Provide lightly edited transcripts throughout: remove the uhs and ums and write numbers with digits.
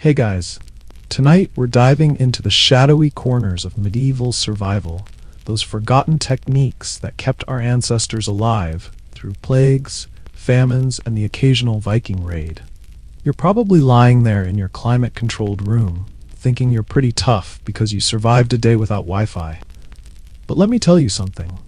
Hey guys, tonight we're diving into the shadowy corners of medieval survival, those forgotten techniques that kept our ancestors alive through plagues, famines, and the occasional Viking raid. You're probably lying there in your climate-controlled room, thinking you're pretty tough because you survived a day without Wi-Fi. But let me tell you something.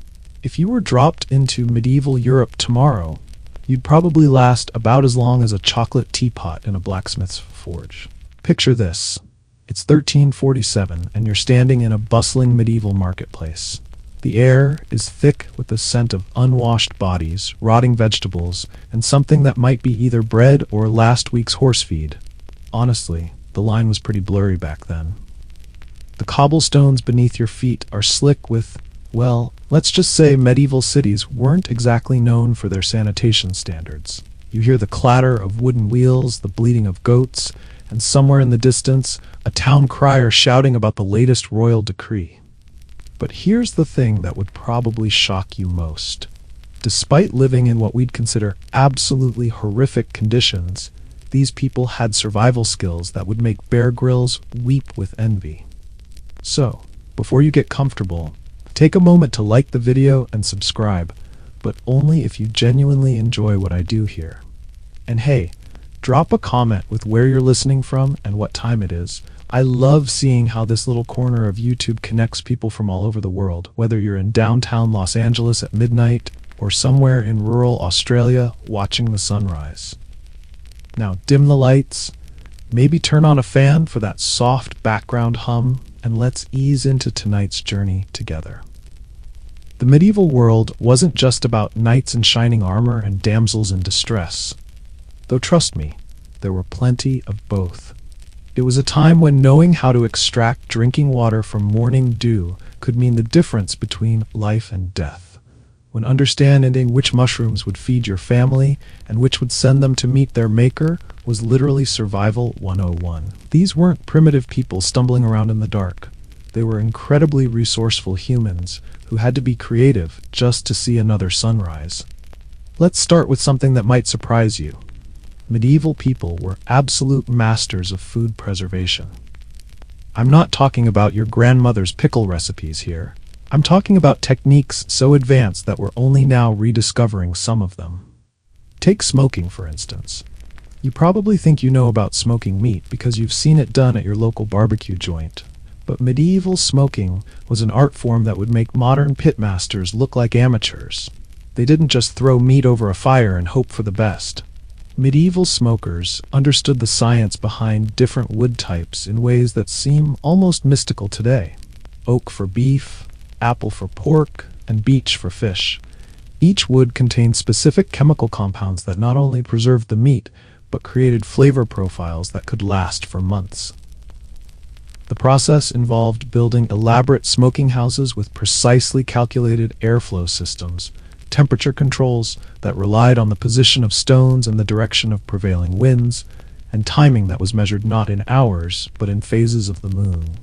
If you were dropped into medieval Europe tomorrow, you'd probably last about as long as a chocolate teapot in a blacksmith's forge. Picture this. It's 1347, and you're standing in a bustling medieval marketplace. The air is thick with the scent of unwashed bodies, rotting vegetables, and something that might be either bread or last week's horse feed. Honestly, the line was pretty blurry back then. The cobblestones beneath your feet are slick with, well, let's just say medieval cities weren't exactly known for their sanitation standards. You hear the clatter of wooden wheels, the bleating of goats, and somewhere in the distance, a town crier shouting about the latest royal decree. But here's the thing that would probably shock you most. Despite living in what we'd consider absolutely horrific conditions, these people had survival skills that would make Bear Grylls weep with envy. So, before you get comfortable, take a moment to like the video and subscribe, but only if you genuinely enjoy what I do here. And hey, drop a comment with where you're listening from and what time it is. I love seeing how this little corner of YouTube connects people from all over the world, whether you're in downtown Los Angeles at midnight or somewhere in rural Australia watching the sunrise. Now dim the lights, maybe turn on a fan for that soft background hum, and let's ease into tonight's journey together. The medieval world wasn't just about knights in shining armor and damsels in distress. Though trust me, there were plenty of both. It was a time when knowing how to extract drinking water from morning dew could mean the difference between life and death. When understanding which mushrooms would feed your family and which would send them to meet their maker was literally survival 101. These weren't primitive people stumbling around in the dark. They were incredibly resourceful humans who had to be creative just to see another sunrise. Let's start with something that might surprise you. Medieval people were absolute masters of food preservation. I'm not talking about your grandmother's pickle recipes here. I'm talking about techniques so advanced that we're only now rediscovering some of them. Take smoking, for instance. You probably think you know about smoking meat because you've seen it done at your local barbecue joint. But medieval smoking was an art form that would make modern pitmasters look like amateurs. They didn't just throw meat over a fire and hope for the best. Medieval smokers understood the science behind different wood types in ways that seem almost mystical today. Oak for beef, apple for pork, and beech for fish. Each wood contained specific chemical compounds that not only preserved the meat, but created flavor profiles that could last for months. The process involved building elaborate smoking houses with precisely calculated airflow systems, temperature controls that relied on the position of stones and the direction of prevailing winds, and timing that was measured not in hours, but in phases of the moon.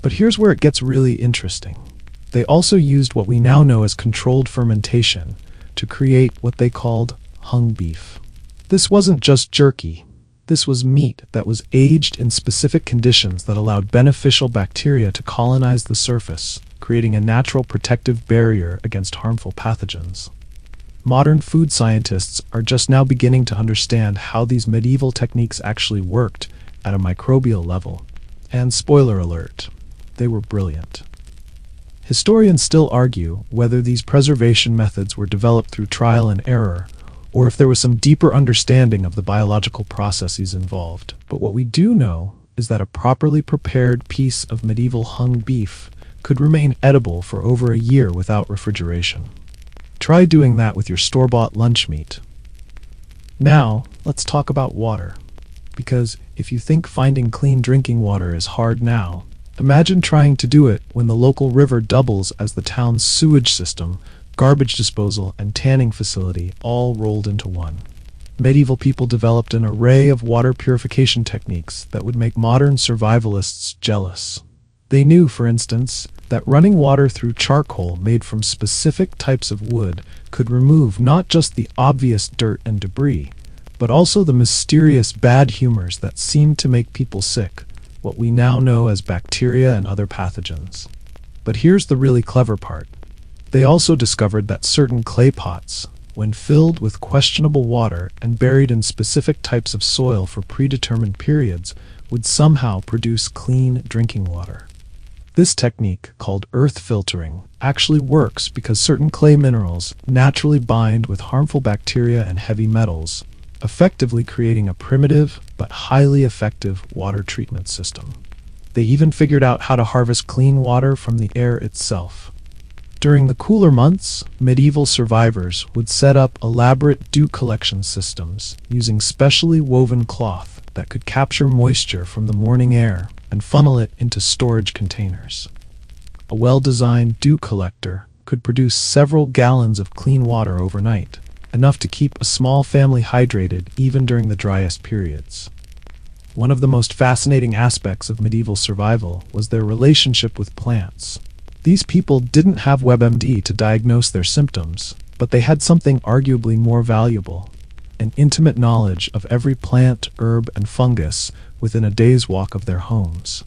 But here's where it gets really interesting. They also used what we now know as controlled fermentation to create what they called hung beef. This wasn't just jerky. This was meat that was aged in specific conditions that allowed beneficial bacteria to colonize the surface, creating a natural protective barrier against harmful pathogens. Modern food scientists are just now beginning to understand how these medieval techniques actually worked at a microbial level. And spoiler alert, they were brilliant. Historians still argue whether these preservation methods were developed through trial and error, or if there was some deeper understanding of the biological processes involved. But what we do know is that a properly prepared piece of medieval hung beef could remain edible for over a year without refrigeration. Try doing that with your store-bought lunch meat. Now, let's talk about water. Because if you think finding clean drinking water is hard now, imagine trying to do it when the local river doubles as the town's sewage system, garbage disposal, and tanning facility all rolled into one. Medieval people developed an array of water purification techniques that would make modern survivalists jealous. They knew, for instance, that running water through charcoal made from specific types of wood could remove not just the obvious dirt and debris, but also the mysterious bad humors that seemed to make people sick, what we now know as bacteria and other pathogens. But here's the really clever part. They also discovered that certain clay pots, when filled with questionable water and buried in specific types of soil for predetermined periods, would somehow produce clean drinking water. This technique, called earth filtering, actually works because certain clay minerals naturally bind with harmful bacteria and heavy metals, effectively creating a primitive but highly effective water treatment system. They even figured out how to harvest clean water from the air itself. During the cooler months, medieval survivors would set up elaborate dew collection systems using specially woven cloth that could capture moisture from the morning air and funnel it into storage containers. A well-designed dew collector could produce several gallons of clean water overnight, enough to keep a small family hydrated even during the driest periods. One of the most fascinating aspects of medieval survival was their relationship with plants. These people didn't have WebMD to diagnose their symptoms, but they had something arguably more valuable: an intimate knowledge of every plant, herb, and fungus within a day's walk of their homes.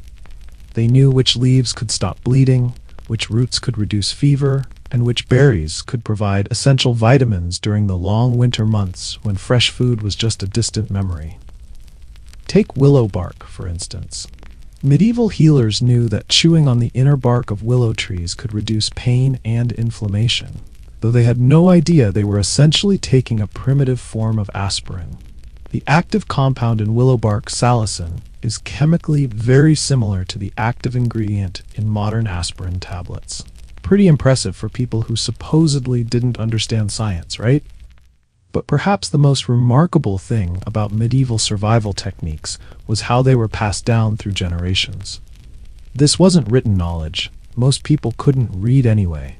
They knew which leaves could stop bleeding, which roots could reduce fever, and which berries could provide essential vitamins during the long winter months when fresh food was just a distant memory. Take willow bark, for instance. Medieval healers knew that chewing on the inner bark of willow trees could reduce pain and inflammation, though they had no idea they were essentially taking a primitive form of aspirin. The active compound in willow bark, salicin, is chemically very similar to the active ingredient in modern aspirin tablets. Pretty impressive for people who supposedly didn't understand science, right? But perhaps the most remarkable thing about medieval survival techniques was how they were passed down through generations. This wasn't written knowledge. Most people couldn't read anyway.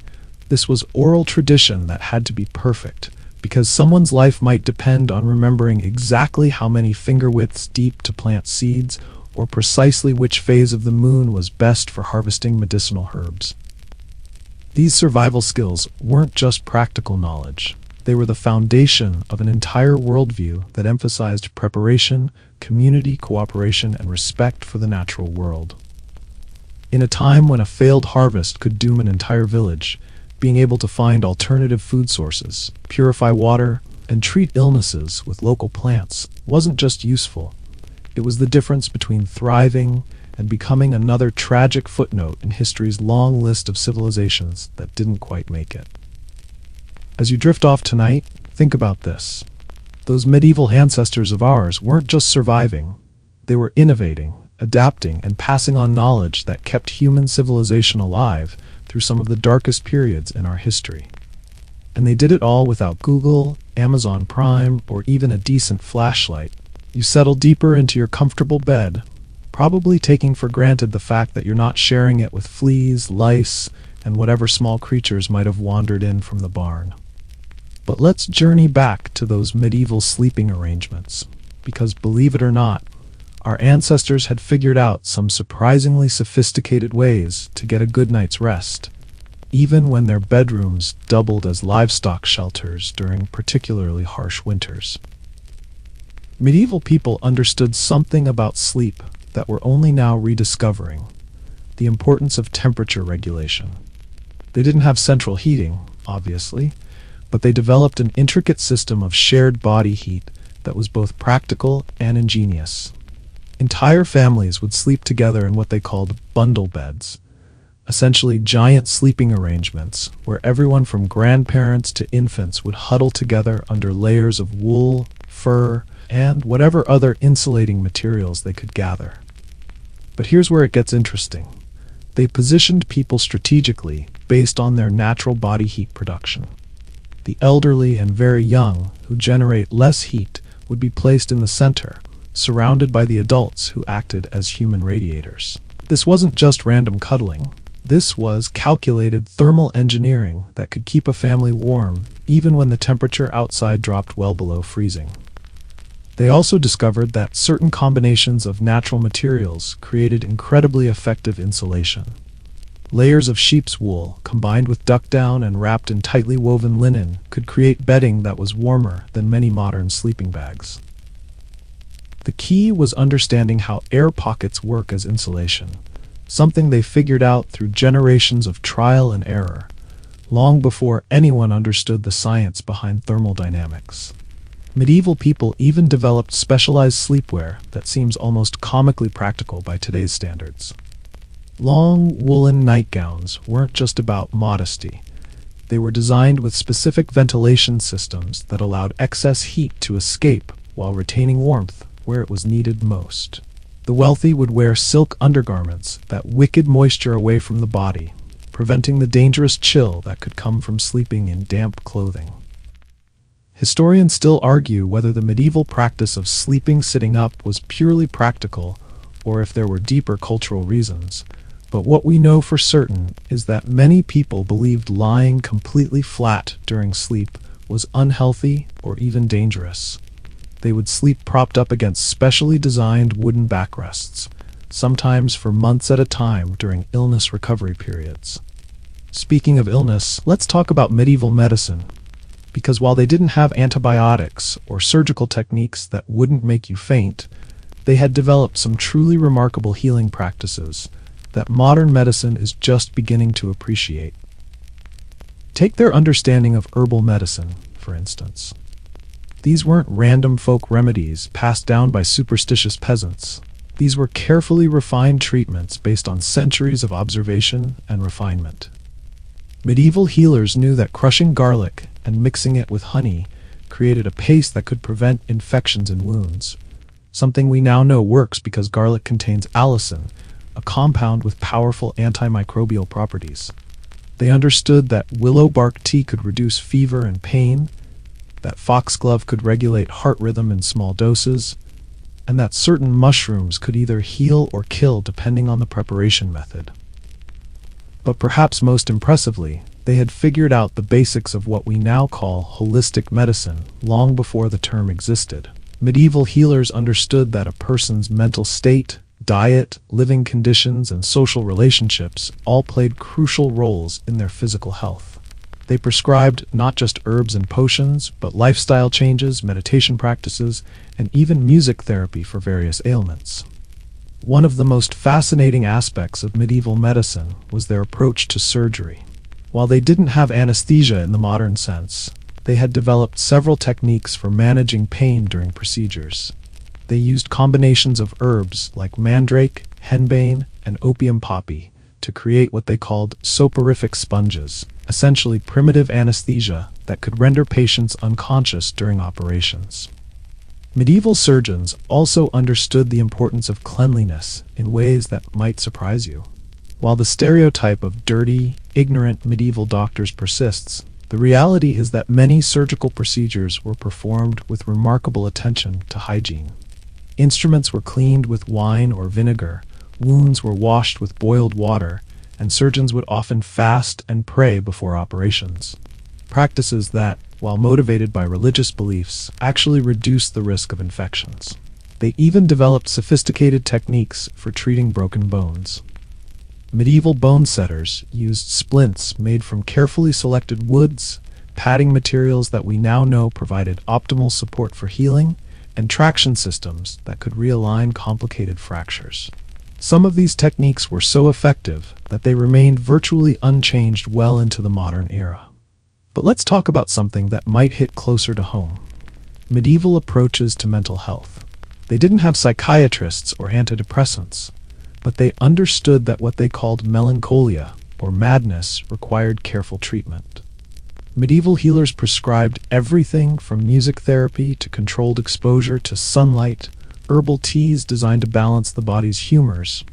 This was oral tradition that had to be perfect, because someone's life might depend on remembering exactly how many finger widths deep to plant seeds, or precisely which phase of the moon was best for harvesting medicinal herbs. These survival skills weren't just practical knowledge. They were the foundation of an entire worldview that emphasized preparation, community cooperation, and respect for the natural world. In a time when a failed harvest could doom an entire village, being able to find alternative food sources, purify water, and treat illnesses with local plants wasn't just useful. It was the difference between thriving and becoming another tragic footnote in history's long list of civilizations that didn't quite make it. As you drift off tonight, think about this. Those medieval ancestors of ours weren't just surviving. They were innovating, adapting, and passing on knowledge that kept human civilization alive through some of the darkest periods in our history. And they did it all without Google, Amazon Prime, or even a decent flashlight. You settle deeper into your comfortable bed, probably taking for granted the fact that you're not sharing it with fleas, lice, and whatever small creatures might have wandered in from the barn. But let's journey back to those medieval sleeping arrangements, because believe it or not, our ancestors had figured out some surprisingly sophisticated ways to get a good night's rest, even when their bedrooms doubled as livestock shelters during particularly harsh winters. Medieval people understood something about sleep that we're only now rediscovering: the importance of temperature regulation. They didn't have central heating, obviously, but they developed an intricate system of shared body heat that was both practical and ingenious. Entire families would sleep together in what they called bundle beds, essentially giant sleeping arrangements where everyone from grandparents to infants would huddle together under layers of wool, fur, and whatever other insulating materials they could gather. But here's where it gets interesting. They positioned people strategically based on their natural body heat production. The elderly and very young, who generate less heat, would be placed in the center, surrounded by the adults who acted as human radiators. This wasn't just random cuddling. This was calculated thermal engineering that could keep a family warm, even when the temperature outside dropped well below freezing. They also discovered that certain combinations of natural materials created incredibly effective insulation. Layers of sheep's wool, combined with duck down and wrapped in tightly woven linen, could create bedding that was warmer than many modern sleeping bags. The key was understanding how air pockets work as insulation, something they figured out through generations of trial and error, long before anyone understood the science behind thermodynamics. Medieval people even developed specialized sleepwear that seems almost comically practical by today's standards. Long woolen nightgowns weren't just about modesty. They were designed with specific ventilation systems that allowed excess heat to escape while retaining warmth where it was needed most. The wealthy would wear silk undergarments that wickeded moisture away from the body, preventing the dangerous chill that could come from sleeping in damp clothing. Historians still argue whether the medieval practice of sleeping sitting up was purely practical or if there were deeper cultural reasons. But what we know for certain is that many people believed lying completely flat during sleep was unhealthy or even dangerous. They would sleep propped up against specially designed wooden backrests, sometimes for months at a time during illness recovery periods. Speaking of illness, let's talk about medieval medicine. Because while they didn't have antibiotics or surgical techniques that wouldn't make you faint, they had developed some truly remarkable healing practices that modern medicine is just beginning to appreciate. Take their understanding of herbal medicine, for instance. These weren't random folk remedies passed down by superstitious peasants. These were carefully refined treatments based on centuries of observation and refinement. Medieval healers knew that crushing garlic and mixing it with honey created a paste that could prevent infections and wounds, something we now know works because garlic contains allicin, a compound with powerful antimicrobial properties. They understood that willow bark tea could reduce fever and pain, that foxglove could regulate heart rhythm in small doses, and that certain mushrooms could either heal or kill depending on the preparation method. But perhaps most impressively, they had figured out the basics of what we now call holistic medicine long before the term existed. Medieval healers understood that a person's mental state, diet, living conditions, and social relationships all played crucial roles in their physical health. They prescribed not just herbs and potions, but lifestyle changes, meditation practices, and even music therapy for various ailments. One of the most fascinating aspects of medieval medicine was their approach to surgery. While they didn't have anesthesia in the modern sense, they had developed several techniques for managing pain during procedures. They used combinations of herbs like mandrake, henbane, and opium poppy to create what they called soporific sponges, essentially primitive anesthesia that could render patients unconscious during operations. Medieval surgeons also understood the importance of cleanliness in ways that might surprise you. While the stereotype of dirty, ignorant medieval doctors persists, the reality is that many surgical procedures were performed with remarkable attention to hygiene. Instruments were cleaned with wine or vinegar, wounds were washed with boiled water, and surgeons would often fast and pray before operations. Practices that, while motivated by religious beliefs, actually reduced the risk of infections. They even developed sophisticated techniques for treating broken bones. Medieval bone setters used splints made from carefully selected woods, padding materials that we now know provided optimal support for healing, and traction systems that could realign complicated fractures. Some of these techniques were so effective that they remained virtually unchanged well into the modern era. But let's talk about something that might hit closer to home: medieval approaches to mental health. They didn't have psychiatrists or antidepressants, but they understood that what they called melancholia, or madness, required careful treatment. Medieval healers prescribed everything from music therapy to controlled exposure to sunlight, herbal teas designed to balance the body's humors,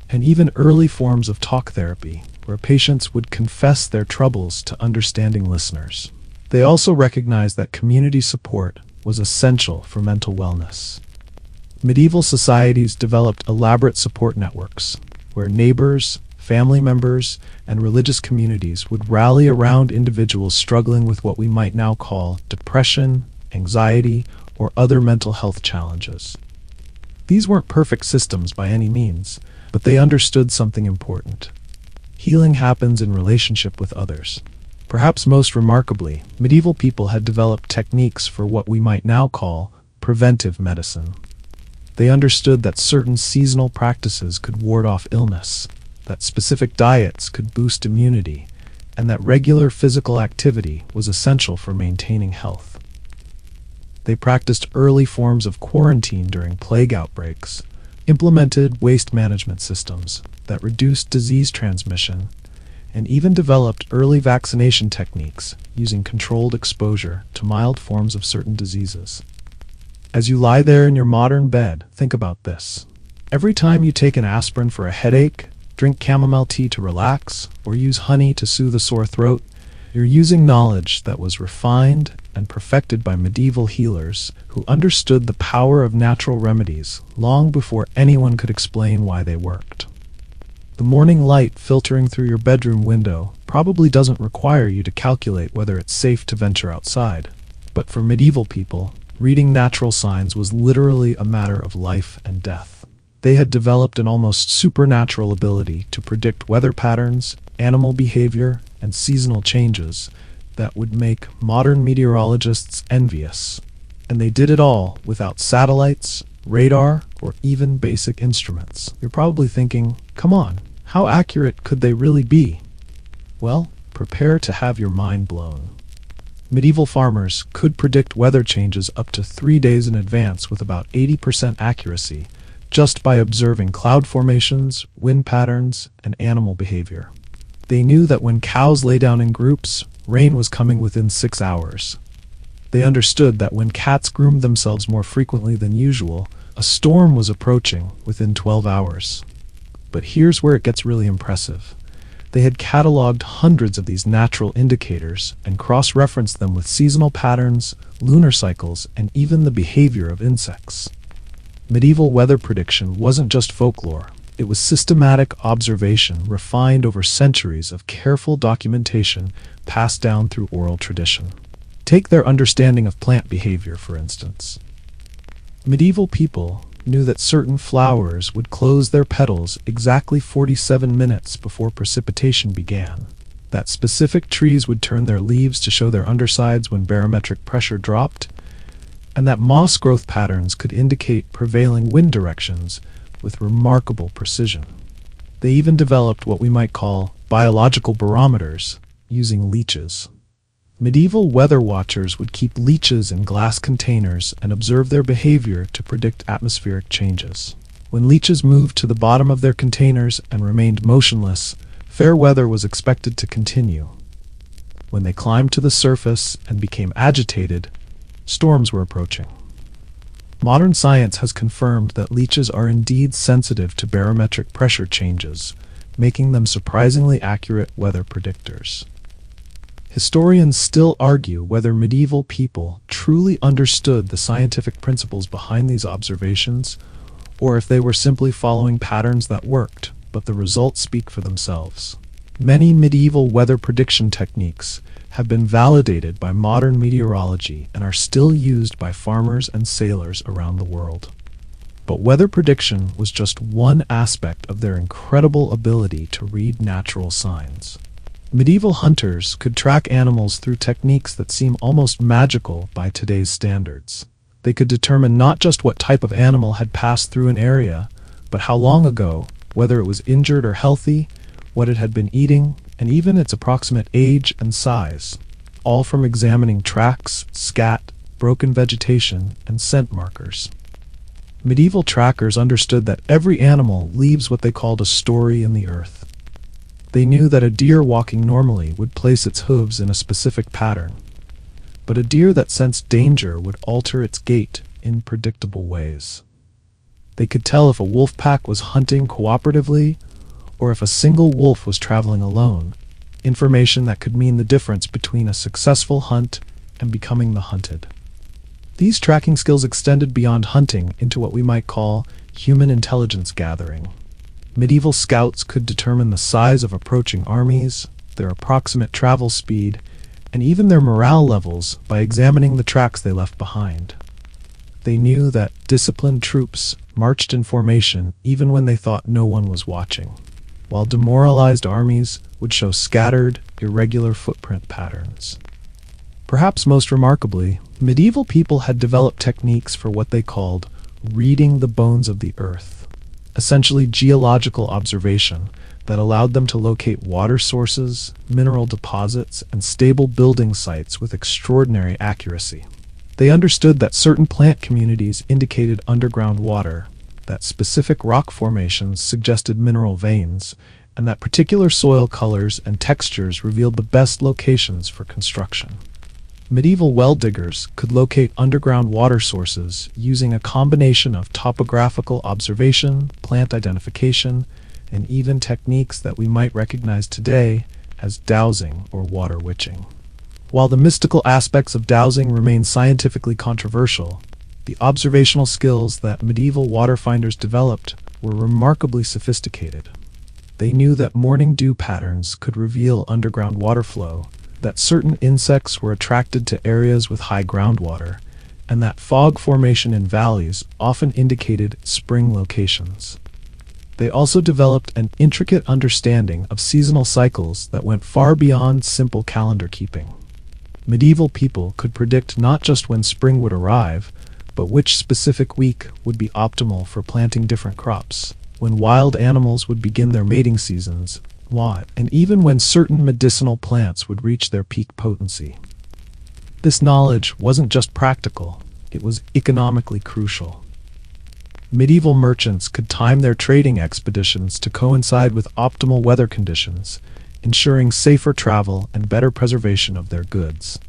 and even early forms of talk therapy, where patients would confess their troubles to understanding listeners. They also recognized that community support was essential for mental wellness. Medieval societies developed elaborate support networks, where neighbors, family members, and religious communities would rally around individuals struggling with what we might now call depression, anxiety, or other mental health challenges. These weren't perfect systems by any means, but they understood something important. Healing happens in relationship with others. Perhaps most remarkably, medieval people had developed techniques for what we might now call preventive medicine. They understood that certain seasonal practices could ward off illness, that specific diets could boost immunity, and that regular physical activity was essential for maintaining health. They practiced early forms of quarantine during plague outbreaks, implemented waste management systems that reduced disease transmission, and even developed early vaccination techniques using controlled exposure to mild forms of certain diseases. As you lie there in your modern bed, think about this. Every time you take an aspirin for a headache, drink chamomile tea to relax, or use honey to soothe a sore throat, you're using knowledge that was refined and perfected by medieval healers who understood the power of natural remedies long before anyone could explain why they worked. The morning light filtering through your bedroom window probably doesn't require you to calculate whether it's safe to venture outside. But for medieval people, reading natural signs was literally a matter of life and death. They had developed an almost supernatural ability to predict weather patterns, animal behavior, and seasonal changes that would make modern meteorologists envious. And they did it all without satellites, radar, or even basic instruments. You're probably thinking, come on, how accurate could they really be? Well, prepare to have your mind blown. Medieval farmers could predict weather changes up to 3 days in advance with about 80% accuracy, just by observing cloud formations, wind patterns, and animal behavior. They knew that when cows lay down in groups, rain was coming within 6 hours. They understood that when cats groomed themselves more frequently than usual, a storm was approaching within 12 hours. But here's where it gets really impressive. They had cataloged hundreds of these natural indicators and cross-referenced them with seasonal patterns, lunar cycles, and even the behavior of insects. Medieval weather prediction wasn't just folklore. It was systematic observation refined over centuries of careful documentation passed down through oral tradition. Take their understanding of plant behavior, for instance. Medieval people knew that certain flowers would close their petals exactly 47 minutes before precipitation began, that specific trees would turn their leaves to show their undersides when barometric pressure dropped, and that moss growth patterns could indicate prevailing wind directions with remarkable precision. They even developed what we might call biological barometers using leeches. Medieval weather watchers would keep leeches in glass containers and observe their behavior to predict atmospheric changes. When leeches moved to the bottom of their containers and remained motionless, fair weather was expected to continue. When they climbed to the surface and became agitated, storms were approaching. Modern science has confirmed that leeches are indeed sensitive to barometric pressure changes, making them surprisingly accurate weather predictors. Historians still argue whether medieval people truly understood the scientific principles behind these observations, or if they were simply following patterns that worked, but the results speak for themselves. Many medieval weather prediction techniques have been validated by modern meteorology and are still used by farmers and sailors around the world. But weather prediction was just one aspect of their incredible ability to read natural signs. Medieval hunters could track animals through techniques that seem almost magical by today's standards. They could determine not just what type of animal had passed through an area, but how long ago, whether it was injured or healthy, what it had been eating, and even its approximate age and size, all from examining tracks, scat, broken vegetation, and scent markers. Medieval trackers understood that every animal leaves what they called a story in the earth. They knew that a deer walking normally would place its hooves in a specific pattern, but a deer that sensed danger would alter its gait in predictable ways. They could tell if a wolf pack was hunting cooperatively or if a single wolf was traveling alone, information that could mean the difference between a successful hunt and becoming the hunted. These tracking skills extended beyond hunting into what we might call human intelligence gathering. Medieval scouts could determine the size of approaching armies, their approximate travel speed, and even their morale levels by examining the tracks they left behind. They knew that disciplined troops marched in formation even when they thought no one was watching, while demoralized armies would show scattered, irregular footprint patterns. Perhaps most remarkably, medieval people had developed techniques for what they called reading the bones of the earth, essentially geological observation that allowed them to locate water sources, mineral deposits, and stable building sites with extraordinary accuracy. They understood that certain plant communities indicated underground water, that specific rock formations suggested mineral veins, and that particular soil colors and textures revealed the best locations for construction. Medieval well diggers could locate underground water sources using a combination of topographical observation, plant identification, and even techniques that we might recognize today as dowsing or water witching. While the mystical aspects of dowsing remain scientifically controversial, the observational skills that medieval waterfinders developed were remarkably sophisticated. They knew that morning dew patterns could reveal underground water flow, that certain insects were attracted to areas with high groundwater, and that fog formation in valleys often indicated spring locations. They also developed an intricate understanding of seasonal cycles that went far beyond simple calendar keeping. Medieval people could predict not just when spring would arrive, but which specific week would be optimal for planting different crops, when wild animals would begin their mating seasons, and even when certain medicinal plants would reach their peak potency. This knowledge wasn't just practical, it was economically crucial. Medieval merchants could time their trading expeditions to coincide with optimal weather conditions, ensuring safer travel and better preservation of their goods.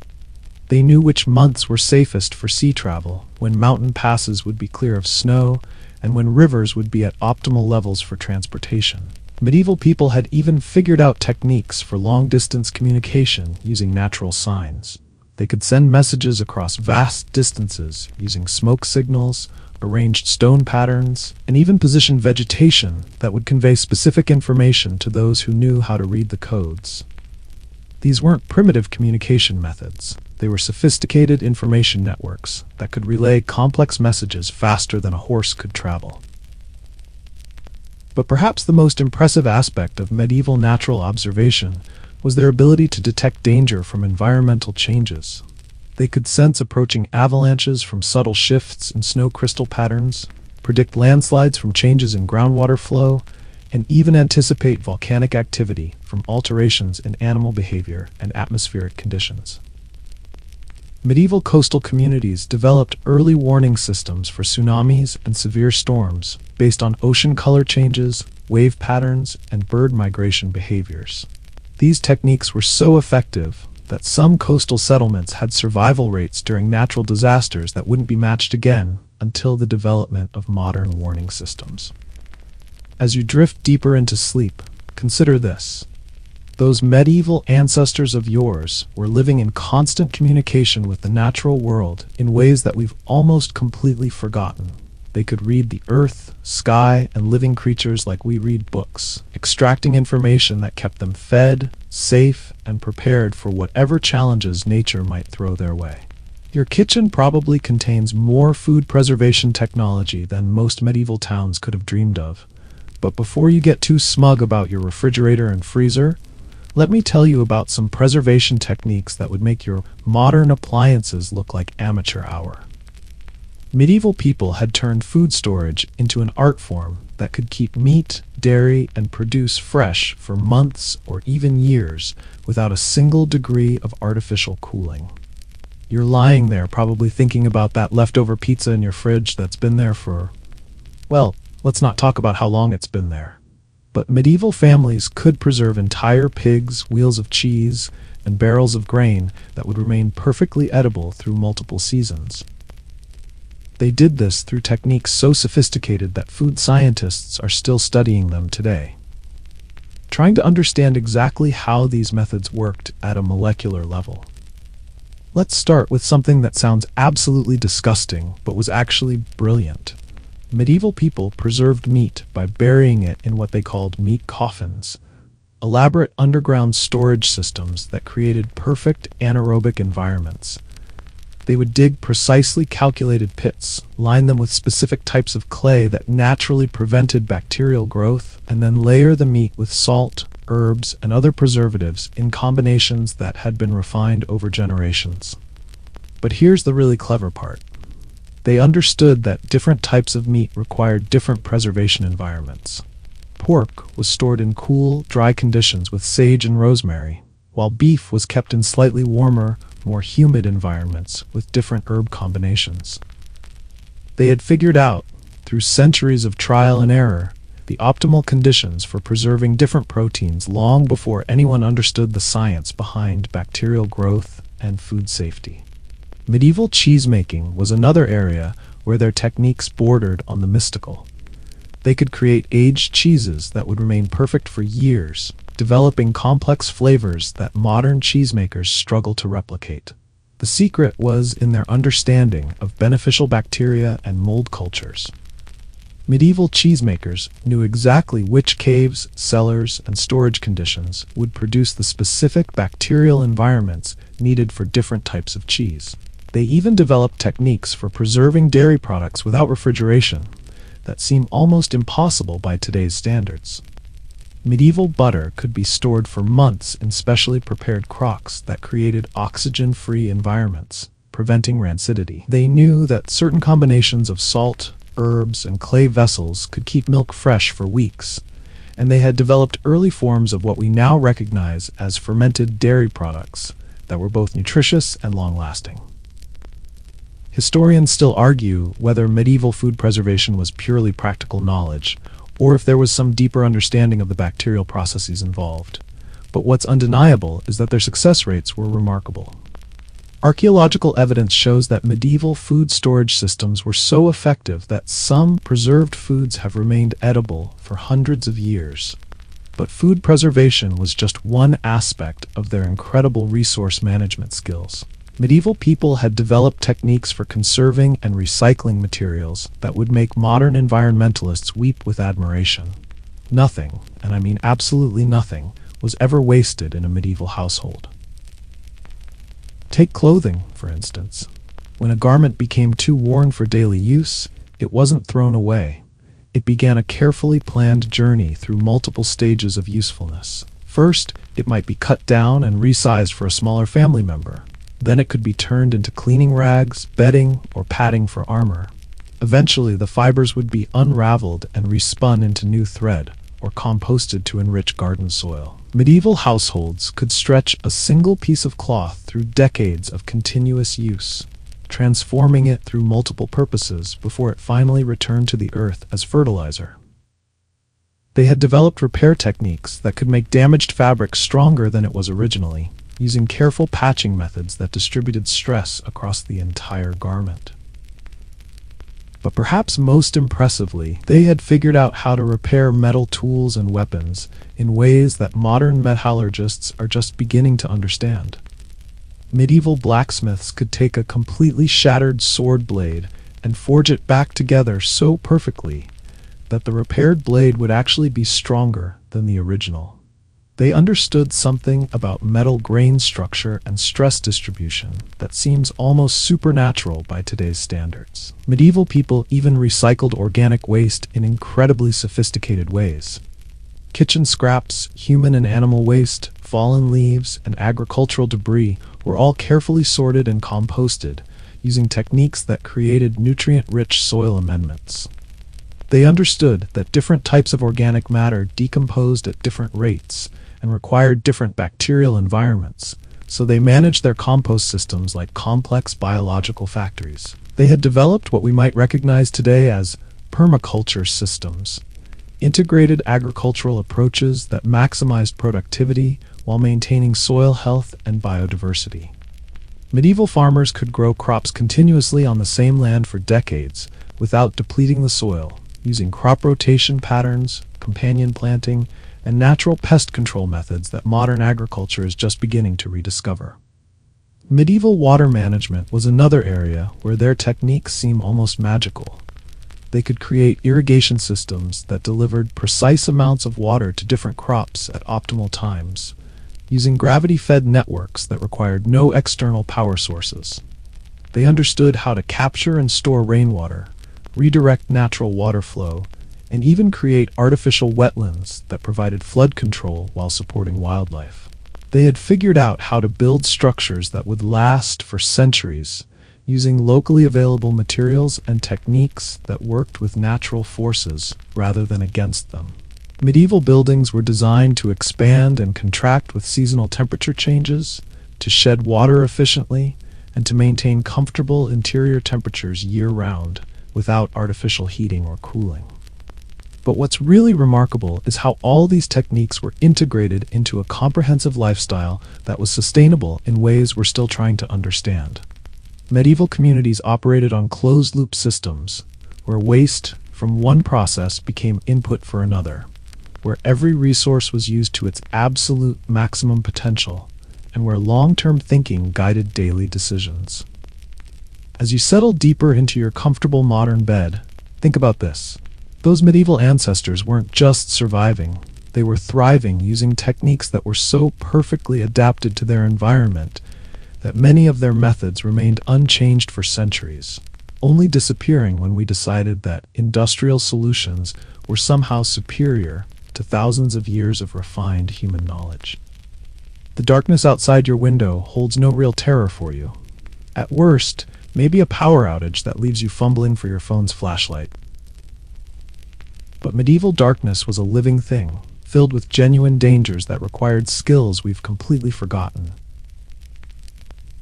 They knew which months were safest for sea travel, when mountain passes would be clear of snow, and when rivers would be at optimal levels for transportation. Medieval people had even figured out techniques for long-distance communication using natural signs. They could send messages across vast distances using smoke signals, arranged stone patterns, and even position vegetation that would convey specific information to those who knew how to read the codes. These weren't primitive communication methods. They were sophisticated information networks that could relay complex messages faster than a horse could travel. But perhaps the most impressive aspect of medieval natural observation was their ability to detect danger from environmental changes. They could sense approaching avalanches from subtle shifts in snow crystal patterns, predict landslides from changes in groundwater flow, and even anticipate volcanic activity from alterations in animal behavior and atmospheric conditions. Medieval coastal communities developed early warning systems for tsunamis and severe storms based on ocean color changes, wave patterns, and bird migration behaviors. These techniques were so effective that some coastal settlements had survival rates during natural disasters that wouldn't be matched again until the development of modern warning systems. As you drift deeper into sleep, consider this. Those medieval ancestors of yours were living in constant communication with the natural world in ways that we've almost completely forgotten. They could read the earth, sky, and living creatures like we read books, extracting information that kept them fed, safe, and prepared for whatever challenges nature might throw their way. Your kitchen probably contains more food preservation technology than most medieval towns could have dreamed of. But before you get too smug about your refrigerator and freezer, let me tell you about some preservation techniques that would make your modern appliances look like amateur hour. Medieval people had turned food storage into an art form that could keep meat, dairy, and produce fresh for months or even years without a single degree of artificial cooling. You're lying there probably thinking about that leftover pizza in your fridge that's been there for, well, let's not talk about how long it's been there. But medieval families could preserve entire pigs, wheels of cheese, and barrels of grain that would remain perfectly edible through multiple seasons. They did this through techniques so sophisticated that food scientists are still studying them today, trying to understand exactly how these methods worked at a molecular level. Let's start with something that sounds absolutely disgusting, but was actually brilliant. Medieval people preserved meat by burying it in what they called meat coffins, elaborate underground storage systems that created perfect anaerobic environments. They would dig precisely calculated pits, line them with specific types of clay that naturally prevented bacterial growth, and then layer the meat with salt, herbs, and other preservatives in combinations that had been refined over generations. But here's the really clever part. They understood that different types of meat required different preservation environments. Pork was stored in cool, dry conditions with sage and rosemary, while beef was kept in slightly warmer, more humid environments with different herb combinations. They had figured out, through centuries of trial and error, the optimal conditions for preserving different proteins long before anyone understood the science behind bacterial growth and food safety. Medieval cheesemaking was another area where their techniques bordered on the mystical. They could create aged cheeses that would remain perfect for years, developing complex flavors that modern cheesemakers struggle to replicate. The secret was in their understanding of beneficial bacteria and mold cultures. Medieval cheesemakers knew exactly which caves, cellars, and storage conditions would produce the specific bacterial environments needed for different types of cheese. They even developed techniques for preserving dairy products without refrigeration that seem almost impossible by today's standards. Medieval butter could be stored for months in specially prepared crocks that created oxygen-free environments, preventing rancidity. They knew that certain combinations of salt, herbs, and clay vessels could keep milk fresh for weeks, and they had developed early forms of what we now recognize as fermented dairy products that were both nutritious and long-lasting. Historians still argue whether medieval food preservation was purely practical knowledge, or if there was some deeper understanding of the bacterial processes involved. But what's undeniable is that their success rates were remarkable. Archaeological evidence shows that medieval food storage systems were so effective that some preserved foods have remained edible for hundreds of years. But food preservation was just one aspect of their incredible resource management skills. Medieval people had developed techniques for conserving and recycling materials that would make modern environmentalists weep with admiration. Nothing, and I mean absolutely nothing, was ever wasted in a medieval household. Take clothing, for instance. When a garment became too worn for daily use, it wasn't thrown away. It began a carefully planned journey through multiple stages of usefulness. First, it might be cut down and resized for a smaller family member. Then it could be turned into cleaning rags, bedding, or padding for armor. Eventually, the fibers would be unraveled and respun into new thread, or composted to enrich garden soil. Medieval households could stretch a single piece of cloth through decades of continuous use, transforming it through multiple purposes before it finally returned to the earth as fertilizer. They had developed repair techniques that could make damaged fabric stronger than it was originally, using careful patching methods that distributed stress across the entire garment. But perhaps most impressively, they had figured out how to repair metal tools and weapons in ways that modern metallurgists are just beginning to understand. Medieval blacksmiths could take a completely shattered sword blade and forge it back together so perfectly that the repaired blade would actually be stronger than the original. They understood something about metal grain structure and stress distribution that seems almost supernatural by today's standards. Medieval people even recycled organic waste in incredibly sophisticated ways. Kitchen scraps, human and animal waste, fallen leaves, and agricultural debris were all carefully sorted and composted, using techniques that created nutrient-rich soil amendments. They understood that different types of organic matter decomposed at different rates and required different bacterial environments, so they managed their compost systems like complex biological factories. They had developed what we might recognize today as permaculture systems, integrated agricultural approaches that maximized productivity while maintaining soil health and biodiversity. Medieval farmers could grow crops continuously on the same land for decades without depleting the soil, using crop rotation patterns, companion planting, and natural pest control methods that modern agriculture is just beginning to rediscover. Medieval water management was another area where their techniques seem almost magical. They could create irrigation systems that delivered precise amounts of water to different crops at optimal times, using gravity-fed networks that required no external power sources. They understood how to capture and store rainwater, redirect natural water flow, and even create artificial wetlands that provided flood control while supporting wildlife. They had figured out how to build structures that would last for centuries, using locally available materials and techniques that worked with natural forces rather than against them. Medieval buildings were designed to expand and contract with seasonal temperature changes, to shed water efficiently, and to maintain comfortable interior temperatures year-round without artificial heating or cooling. But what's really remarkable is how all these techniques were integrated into a comprehensive lifestyle that was sustainable in ways we're still trying to understand. Medieval communities operated on closed-loop systems, where waste from one process became input for another, where every resource was used to its absolute maximum potential, and where long-term thinking guided daily decisions. As you settle deeper into your comfortable modern bed, think about this. Those medieval ancestors weren't just surviving, they were thriving using techniques that were so perfectly adapted to their environment that many of their methods remained unchanged for centuries, only disappearing when we decided that industrial solutions were somehow superior to thousands of years of refined human knowledge. The darkness outside your window holds no real terror for you. At worst, maybe a power outage that leaves you fumbling for your phone's flashlight. But medieval darkness was a living thing, filled with genuine dangers that required skills we've completely forgotten.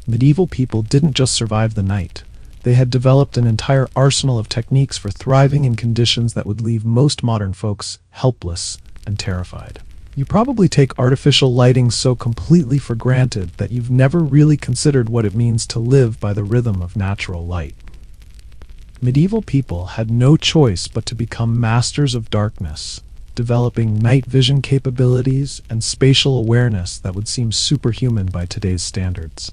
Medieval people didn't just survive the night. They had developed an entire arsenal of techniques for thriving in conditions that would leave most modern folks helpless and terrified. You probably take artificial lighting so completely for granted that you've never really considered what it means to live by the rhythm of natural light. Medieval people had no choice but to become masters of darkness, developing night vision capabilities and spatial awareness that would seem superhuman by today's standards.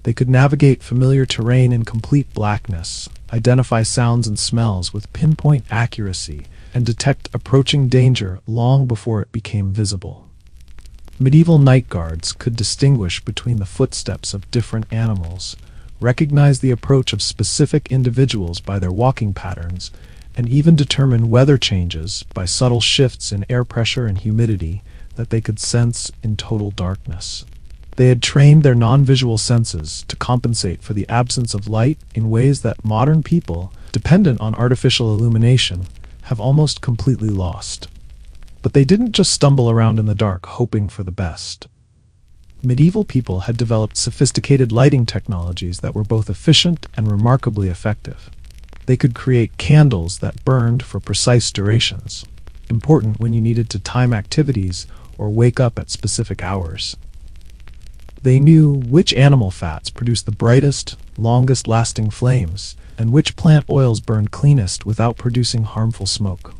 They could navigate familiar terrain in complete blackness, identify sounds and smells with pinpoint accuracy, and detect approaching danger long before it became visible. Medieval night guards could distinguish between the footsteps of different animals, recognize the approach of specific individuals by their walking patterns, and even determine weather changes by subtle shifts in air pressure and humidity that they could sense in total darkness. They had trained their non-visual senses to compensate for the absence of light in ways that modern people, dependent on artificial illumination, have almost completely lost. But they didn't just stumble around in the dark hoping for the best. Medieval people had developed sophisticated lighting technologies that were both efficient and remarkably effective. They could create candles that burned for precise durations, important when you needed to time activities or wake up at specific hours. They knew which animal fats produced the brightest, longest-lasting flames, and which plant oils burned cleanest without producing harmful smoke.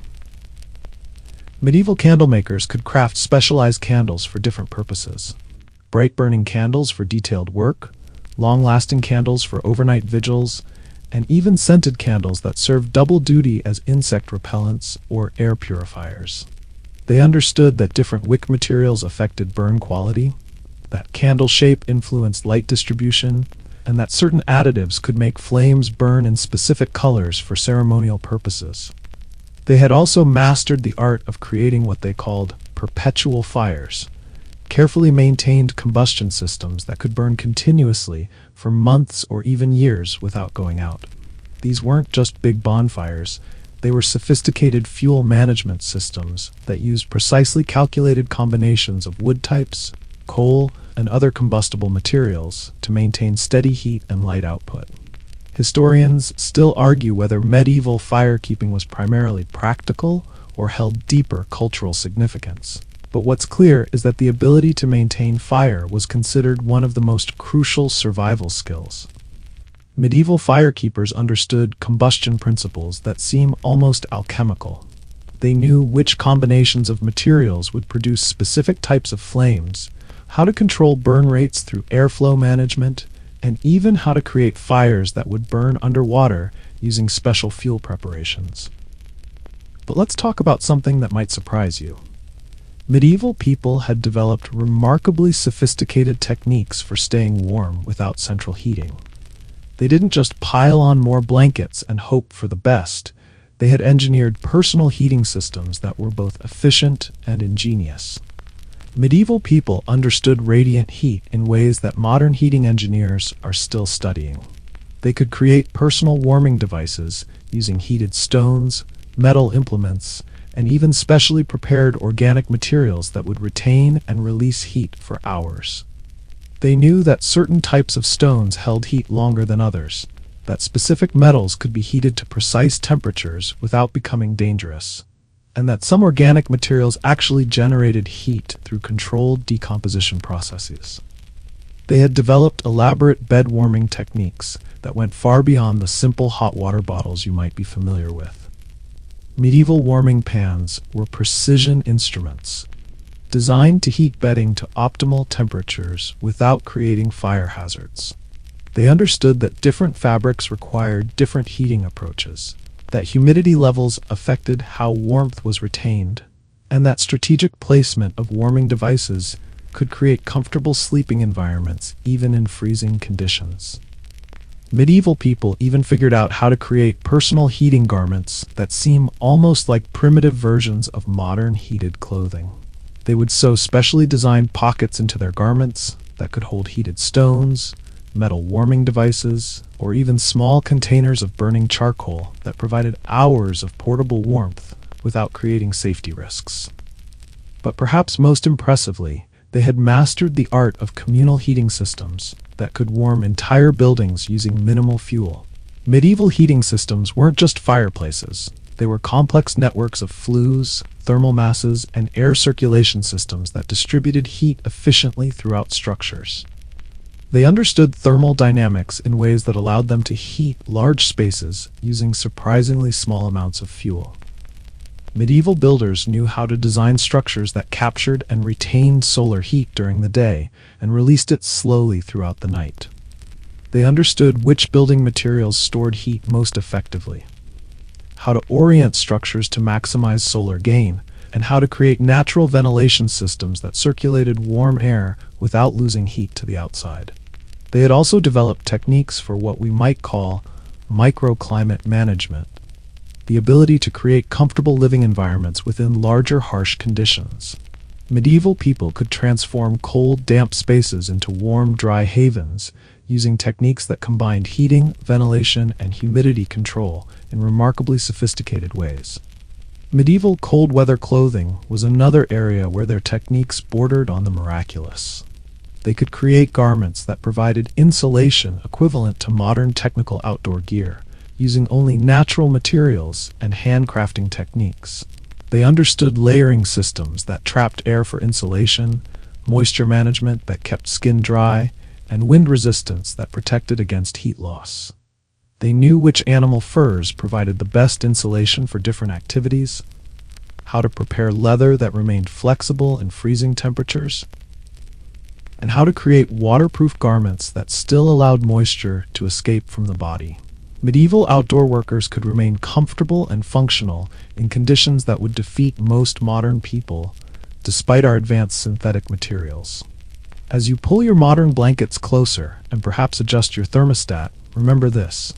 Medieval candle makers could craft specialized candles for different purposes. Bright-burning candles for detailed work, long-lasting candles for overnight vigils, and even scented candles that served double duty as insect repellents or air purifiers. They understood that different wick materials affected burn quality, that candle shape influenced light distribution, and that certain additives could make flames burn in specific colors for ceremonial purposes. They had also mastered the art of creating what they called perpetual fires, carefully maintained combustion systems that could burn continuously for months or even years without going out. These weren't just big bonfires, they were sophisticated fuel management systems that used precisely calculated combinations of wood types, coal, and other combustible materials to maintain steady heat and light output. Historians still argue whether medieval firekeeping was primarily practical or held deeper cultural significance. But what's clear is that the ability to maintain fire was considered one of the most crucial survival skills. Medieval firekeepers understood combustion principles that seem almost alchemical. They knew which combinations of materials would produce specific types of flames, how to control burn rates through airflow management, and even how to create fires that would burn underwater using special fuel preparations. But let's talk about something that might surprise you. Medieval people had developed remarkably sophisticated techniques for staying warm without central heating. They didn't just pile on more blankets and hope for the best. They had engineered personal heating systems that were both efficient and ingenious. Medieval people understood radiant heat in ways that modern heating engineers are still studying. They could create personal warming devices using heated stones, metal implements, and even specially prepared organic materials that would retain and release heat for hours. They knew that certain types of stones held heat longer than others, that specific metals could be heated to precise temperatures without becoming dangerous, and that some organic materials actually generated heat through controlled decomposition processes. They had developed elaborate bed warming techniques that went far beyond the simple hot water bottles you might be familiar with. Medieval warming pans were precision instruments, designed to heat bedding to optimal temperatures without creating fire hazards. They understood that different fabrics required different heating approaches, that humidity levels affected how warmth was retained, and that strategic placement of warming devices could create comfortable sleeping environments even in freezing conditions. Medieval people even figured out how to create personal heating garments that seem almost like primitive versions of modern heated clothing. They would sew specially designed pockets into their garments that could hold heated stones, metal warming devices, or even small containers of burning charcoal that provided hours of portable warmth without creating safety risks. But perhaps most impressively, they had mastered the art of communal heating systems that could warm entire buildings using minimal fuel. Medieval heating systems weren't just fireplaces. They were complex networks of flues, thermal masses, and air circulation systems that distributed heat efficiently throughout structures. They understood thermal dynamics in ways that allowed them to heat large spaces using surprisingly small amounts of fuel. Medieval builders knew how to design structures that captured and retained solar heat during the day and released it slowly throughout the night. They understood which building materials stored heat most effectively, how to orient structures to maximize solar gain, and how to create natural ventilation systems that circulated warm air without losing heat to the outside. They had also developed techniques for what we might call microclimate management, the ability to create comfortable living environments within larger, harsh conditions. Medieval people could transform cold, damp spaces into warm, dry havens using techniques that combined heating, ventilation, and humidity control in remarkably sophisticated ways. Medieval cold weather clothing was another area where their techniques bordered on the miraculous. They could create garments that provided insulation equivalent to modern technical outdoor gear, using only natural materials and handcrafting techniques. They understood layering systems that trapped air for insulation, moisture management that kept skin dry, and wind resistance that protected against heat loss. They knew which animal furs provided the best insulation for different activities, how to prepare leather that remained flexible in freezing temperatures, and how to create waterproof garments that still allowed moisture to escape from the body. Medieval outdoor workers could remain comfortable and functional in conditions that would defeat most modern people, despite our advanced synthetic materials. As you pull your modern blankets closer and perhaps adjust your thermostat, remember this.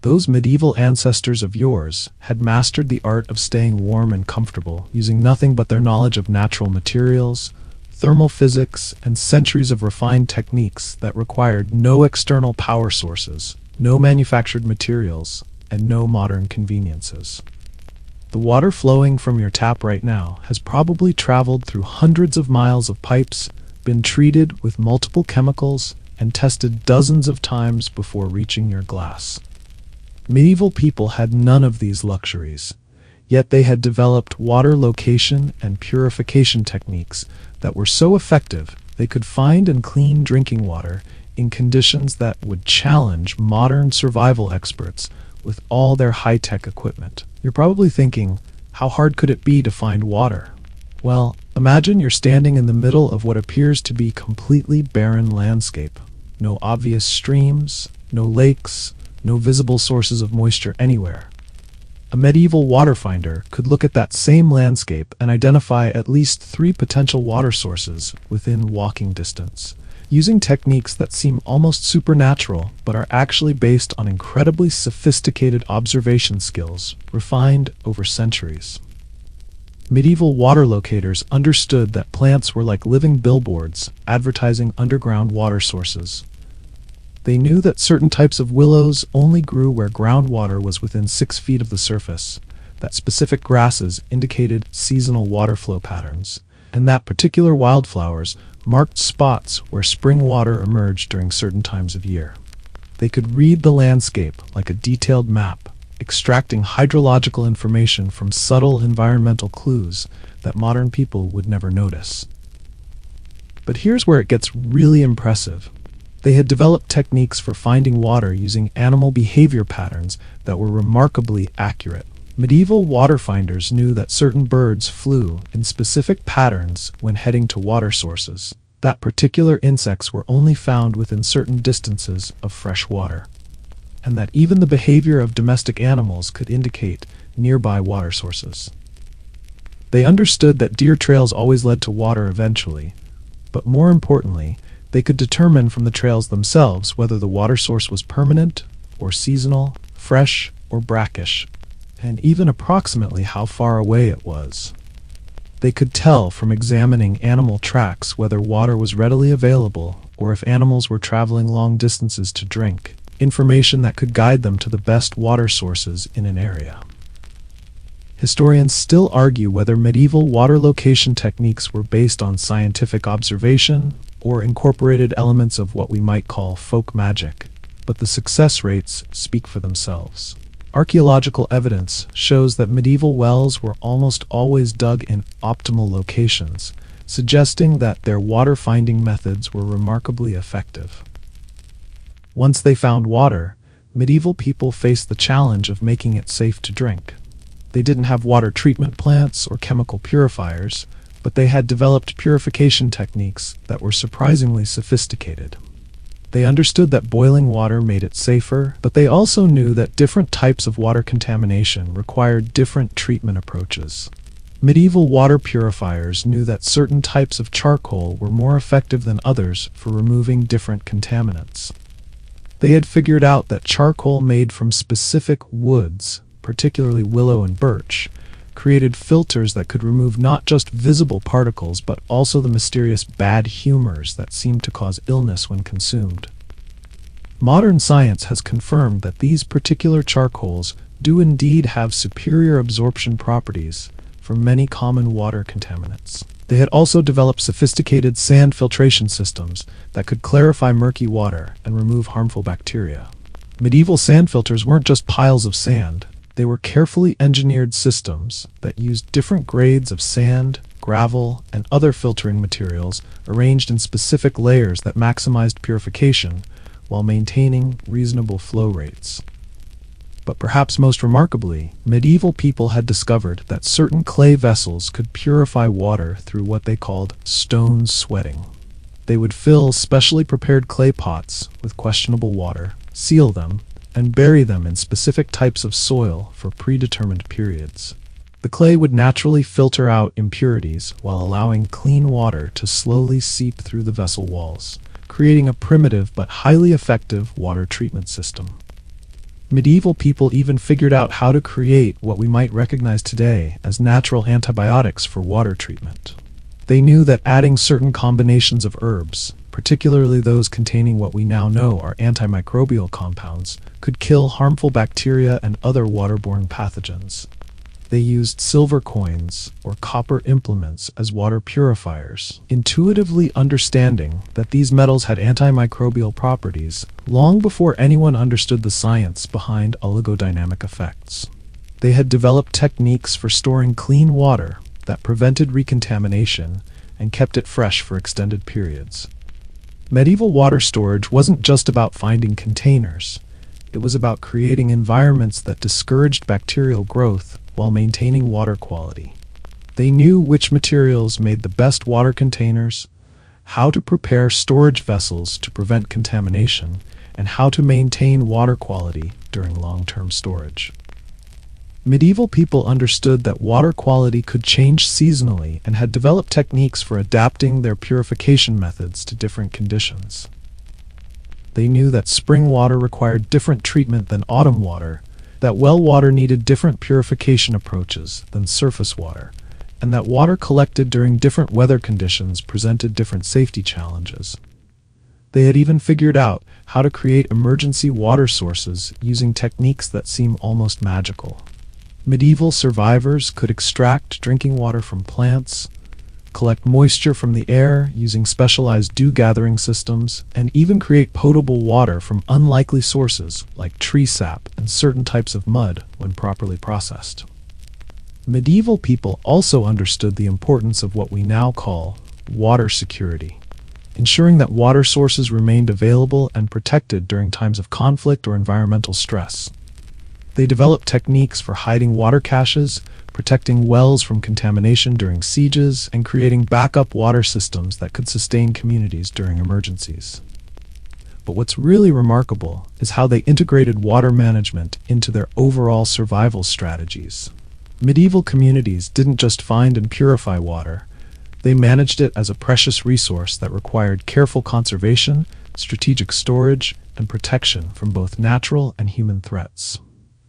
Those medieval ancestors of yours had mastered the art of staying warm and comfortable using nothing but their knowledge of natural materials, thermal physics, and centuries of refined techniques that required no external power sources, no manufactured materials, and no modern conveniences. The water flowing from your tap right now has probably traveled through hundreds of miles of pipes, been treated with multiple chemicals, and tested dozens of times before reaching your glass. Medieval people had none of these luxuries, yet they had developed water location and purification techniques that were so effective they could find and clean drinking water in conditions that would challenge modern survival experts with all their high-tech equipment. You're probably thinking, how hard could it be to find water? Well, imagine you're standing in the middle of what appears to be completely barren landscape. No obvious streams, no lakes, no visible sources of moisture anywhere. A medieval water finder could look at that same landscape and identify at least 3 potential water sources within walking distance, using techniques that seem almost supernatural but are actually based on incredibly sophisticated observation skills refined over centuries. Medieval water locators understood that plants were like living billboards advertising underground water sources. They knew that certain types of willows only grew where groundwater was within 6 feet of the surface, that specific grasses indicated seasonal water flow patterns, and that particular wildflowers marked spots where spring water emerged during certain times of year. They could read the landscape like a detailed map, extracting hydrological information from subtle environmental clues that modern people would never notice. But here's where it gets really impressive. They had developed techniques for finding water using animal behavior patterns that were remarkably accurate. Medieval water finders knew that certain birds flew in specific patterns when heading to water sources, that particular insects were only found within certain distances of fresh water, and that even the behavior of domestic animals could indicate nearby water sources. They understood that deer trails always led to water eventually, but more importantly, they could determine from the trails themselves whether the water source was permanent or seasonal, fresh or brackish, and even approximately how far away it was. They could tell from examining animal tracks whether water was readily available or if animals were traveling long distances to drink, information that could guide them to the best water sources in an area. Historians still argue whether medieval water location techniques were based on scientific observation or incorporated elements of what we might call folk magic, but the success rates speak for themselves. Archaeological evidence shows that medieval wells were almost always dug in optimal locations, suggesting that their water-finding methods were remarkably effective. Once they found water, medieval people faced the challenge of making it safe to drink. They didn't have water treatment plants or chemical purifiers, but they had developed purification techniques that were surprisingly sophisticated. They understood that boiling water made it safer, but they also knew that different types of water contamination required different treatment approaches. Medieval water purifiers knew that certain types of charcoal were more effective than others for removing different contaminants. They had figured out that charcoal made from specific woods, particularly willow and birch, created filters that could remove not just visible particles but also the mysterious bad humors that seemed to cause illness when consumed. Modern science has confirmed that these particular charcoals do indeed have superior absorption properties for many common water contaminants. They had also developed sophisticated sand filtration systems that could clarify murky water and remove harmful bacteria. Medieval sand filters weren't just piles of sand. They were carefully engineered systems that used different grades of sand, gravel, and other filtering materials arranged in specific layers that maximized purification while maintaining reasonable flow rates. But perhaps most remarkably, medieval people had discovered that certain clay vessels could purify water through what they called stone sweating. They would fill specially prepared clay pots with questionable water, seal them, and bury them in specific types of soil for predetermined periods. The clay would naturally filter out impurities while allowing clean water to slowly seep through the vessel walls, creating a primitive but highly effective water treatment system. Medieval people even figured out how to create what we might recognize today as natural antibiotics for water treatment. They knew that adding certain combinations of herbs, particularly those containing what we now know are antimicrobial compounds, could kill harmful bacteria and other waterborne pathogens. They used silver coins or copper implements as water purifiers, intuitively understanding that these metals had antimicrobial properties long before anyone understood the science behind oligodynamic effects. They had developed techniques for storing clean water that prevented recontamination and kept it fresh for extended periods. Medieval water storage wasn't just about finding containers. It was about creating environments that discouraged bacterial growth while maintaining water quality. They knew which materials made the best water containers, how to prepare storage vessels to prevent contamination, and how to maintain water quality during long-term storage. Medieval people understood that water quality could change seasonally and had developed techniques for adapting their purification methods to different conditions. They knew that spring water required different treatment than autumn water, that well water needed different purification approaches than surface water, and that water collected during different weather conditions presented different safety challenges. They had even figured out how to create emergency water sources using techniques that seem almost magical. Medieval survivors could extract drinking water from plants, collect moisture from the air using specialized dew-gathering systems, and even create potable water from unlikely sources like tree sap and certain types of mud when properly processed. Medieval people also understood the importance of what we now call water security, ensuring that water sources remained available and protected during times of conflict or environmental stress. They developed techniques for hiding water caches, protecting wells from contamination during sieges, and creating backup water systems that could sustain communities during emergencies. But what's really remarkable is how they integrated water management into their overall survival strategies. Medieval communities didn't just find and purify water, they managed it as a precious resource that required careful conservation, strategic storage, and protection from both natural and human threats.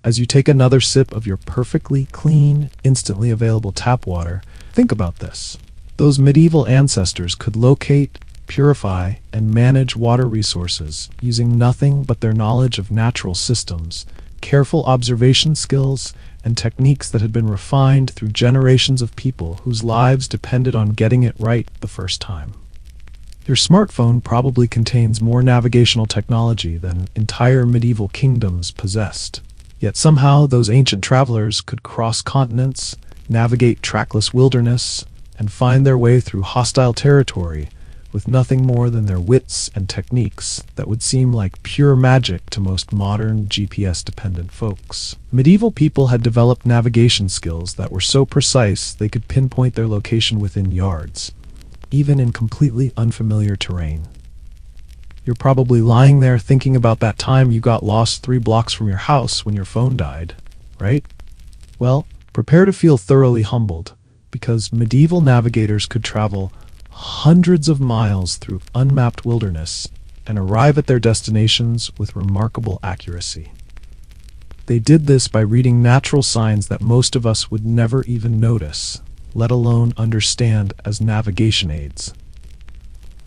As you take another sip of your perfectly clean, instantly available tap water, think about this. Those medieval ancestors could locate, purify, and manage water resources using nothing but their knowledge of natural systems, careful observation skills, and techniques that had been refined through generations of people whose lives depended on getting it right the first time. Your smartphone probably contains more navigational technology than entire medieval kingdoms possessed. Yet somehow those ancient travelers could cross continents, navigate trackless wilderness, and find their way through hostile territory with nothing more than their wits and techniques that would seem like pure magic to most modern GPS-dependent folks. Medieval people had developed navigation skills that were so precise they could pinpoint their location within yards, even in completely unfamiliar terrain. You're probably lying there thinking about that time you got lost 3 blocks from your house when your phone died, right? Well, prepare to feel thoroughly humbled, because medieval navigators could travel hundreds of miles through unmapped wilderness and arrive at their destinations with remarkable accuracy. They did this by reading natural signs that most of us would never even notice, let alone understand as navigation aids.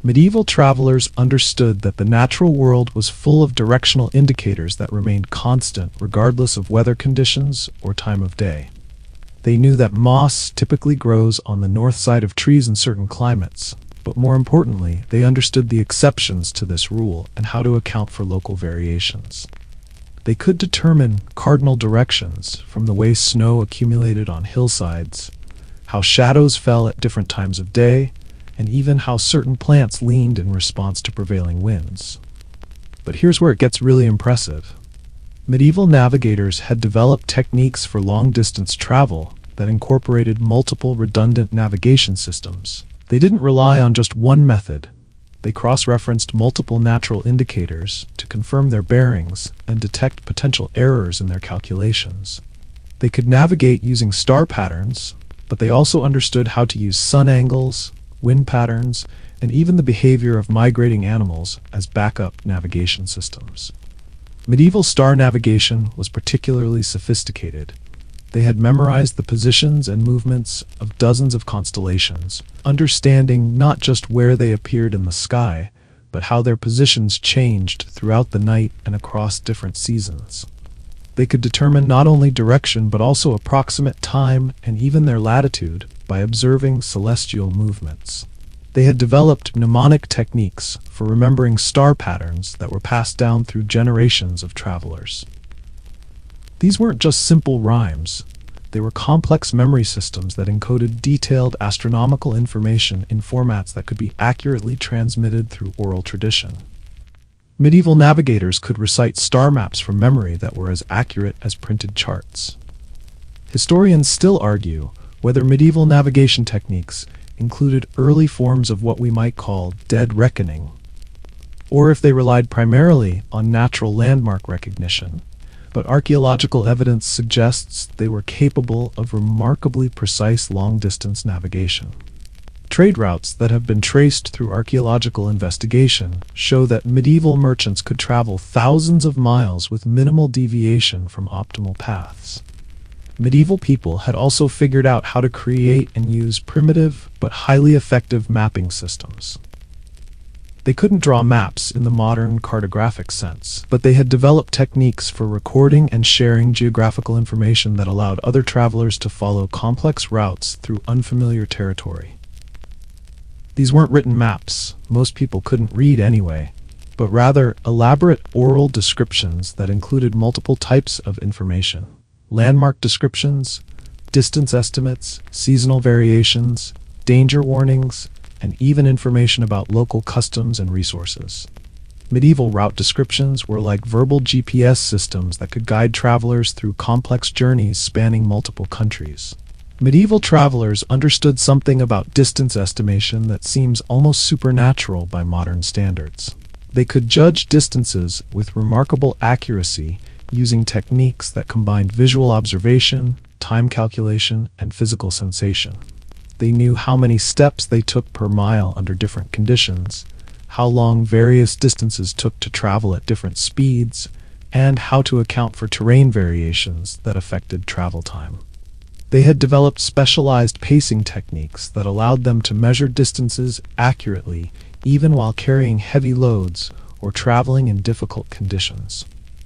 Medieval travelers understood that the natural world was full of directional indicators that remained constant regardless of weather conditions or time of day. They knew that moss typically grows on the north side of trees in certain climates, but more importantly, they understood the exceptions to this rule and how to account for local variations. They could determine cardinal directions from the way snow accumulated on hillsides, how shadows fell at different times of day, and even how certain plants leaned in response to prevailing winds. But here's where it gets really impressive. Medieval navigators had developed techniques for long-distance travel that incorporated multiple redundant navigation systems. They didn't rely on just one method. They cross-referenced multiple natural indicators to confirm their bearings and detect potential errors in their calculations. They could navigate using star patterns, but they also understood how to use sun angles, wind patterns, and even the behavior of migrating animals as backup navigation systems. Medieval star navigation was particularly sophisticated. They had memorized the positions and movements of dozens of constellations, understanding not just where they appeared in the sky, but how their positions changed throughout the night and across different seasons. They could determine not only direction but also approximate time and even their latitude by observing celestial movements. They had developed mnemonic techniques for remembering star patterns that were passed down through generations of travelers. These weren't just simple rhymes. They were complex memory systems that encoded detailed astronomical information in formats that could be accurately transmitted through oral tradition. Medieval navigators could recite star maps from memory that were as accurate as printed charts. Historians still argue whether medieval navigation techniques included early forms of what we might call dead reckoning, or if they relied primarily on natural landmark recognition, but archaeological evidence suggests they were capable of remarkably precise long-distance navigation. Trade routes that have been traced through archaeological investigation show that medieval merchants could travel thousands of miles with minimal deviation from optimal paths. Medieval people had also figured out how to create and use primitive but highly effective mapping systems. They couldn't draw maps in the modern cartographic sense, but they had developed techniques for recording and sharing geographical information that allowed other travelers to follow complex routes through unfamiliar territory. These weren't written maps, most people couldn't read anyway, but rather elaborate oral descriptions that included multiple types of information: landmark descriptions, distance estimates, seasonal variations, danger warnings, and even information about local customs and resources. Medieval route descriptions were like verbal GPS systems that could guide travelers through complex journeys spanning multiple countries. Medieval travelers understood something about distance estimation that seems almost supernatural by modern standards. They could judge distances with remarkable accuracy using techniques that combined visual observation, time calculation, and physical sensation. They knew how many steps they took per mile under different conditions, how long various distances took to travel at different speeds, and how to account for terrain variations that affected travel time. They had developed specialized pacing techniques that allowed them to measure distances accurately even while carrying heavy loads or traveling in difficult conditions.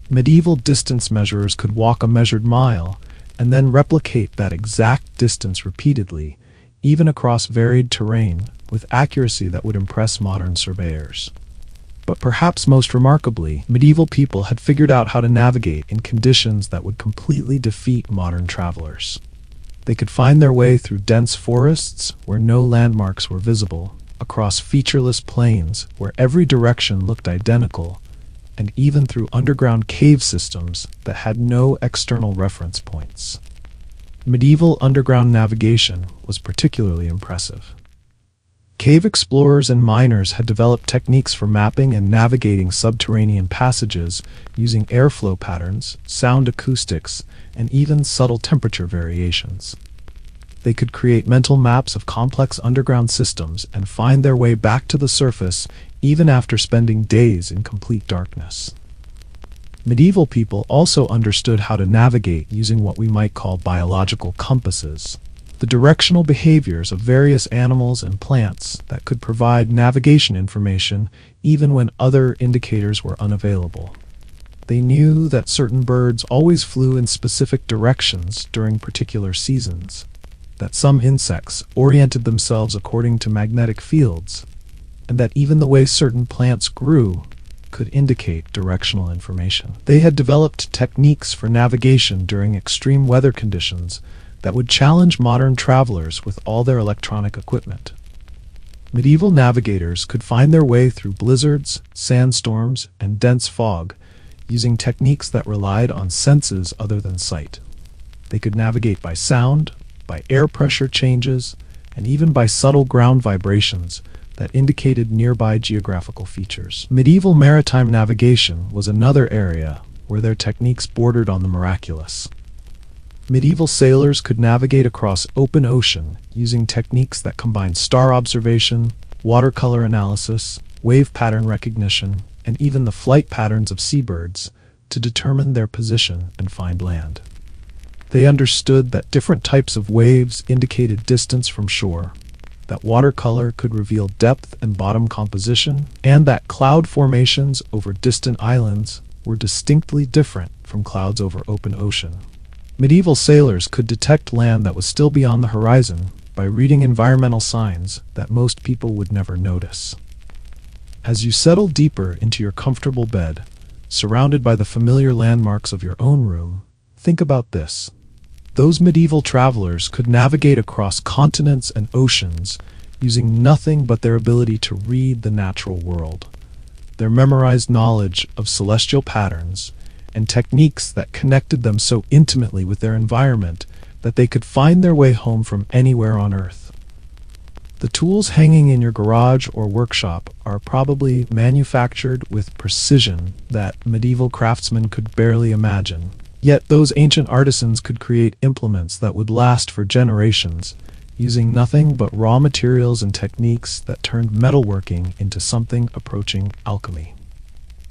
Medieval distance measurers could walk a measured mile and then replicate that exact distance repeatedly, even across varied terrain, with accuracy that would impress modern surveyors. But perhaps most remarkably, medieval people had figured out how to navigate in conditions that would completely defeat modern travelers. They could find their way through dense forests where no landmarks were visible, across featureless plains where every direction looked identical, and even through underground cave systems that had no external reference points. Medieval underground navigation was particularly impressive. Cave explorers and miners had developed techniques for mapping and navigating subterranean passages using airflow patterns, sound acoustics, and even subtle temperature variations. They could create mental maps of complex underground systems and find their way back to the surface even after spending days in complete darkness. Medieval people also understood how to navigate using what we might call biological compasses, the directional behaviors of various animals and plants that could provide navigation information even when other indicators were unavailable. They knew that certain birds always flew in specific directions during particular seasons, that some insects oriented themselves according to magnetic fields, and that even the way certain plants grew could indicate directional information. They had developed techniques for navigation during extreme weather conditions that would challenge modern travelers with all their electronic equipment. Medieval navigators could find their way through blizzards, sandstorms, and dense fog using techniques that relied on senses other than sight. They could navigate by sound, by air pressure changes, and even by subtle ground vibrations that indicated nearby geographical features. Medieval maritime navigation was another area where their techniques bordered on the miraculous. Medieval sailors could navigate across open ocean using techniques that combined star observation, watercolor analysis, wave pattern recognition, and even the flight patterns of seabirds to determine their position and find land. They understood that different types of waves indicated distance from shore, that watercolor could reveal depth and bottom composition, and that cloud formations over distant islands were distinctly different from clouds over open ocean. Medieval sailors could detect land that was still beyond the horizon by reading environmental signs that most people would never notice. As you settle deeper into your comfortable bed, surrounded by the familiar landmarks of your own room, think about this. Those medieval travelers could navigate across continents and oceans using nothing but their ability to read the natural world, their memorized knowledge of celestial patterns, and techniques that connected them so intimately with their environment that they could find their way home from anywhere on Earth. The tools hanging in your garage or workshop are probably manufactured with precision that medieval craftsmen could barely imagine. Yet those ancient artisans could create implements that would last for generations, using nothing but raw materials and techniques that turned metalworking into something approaching alchemy.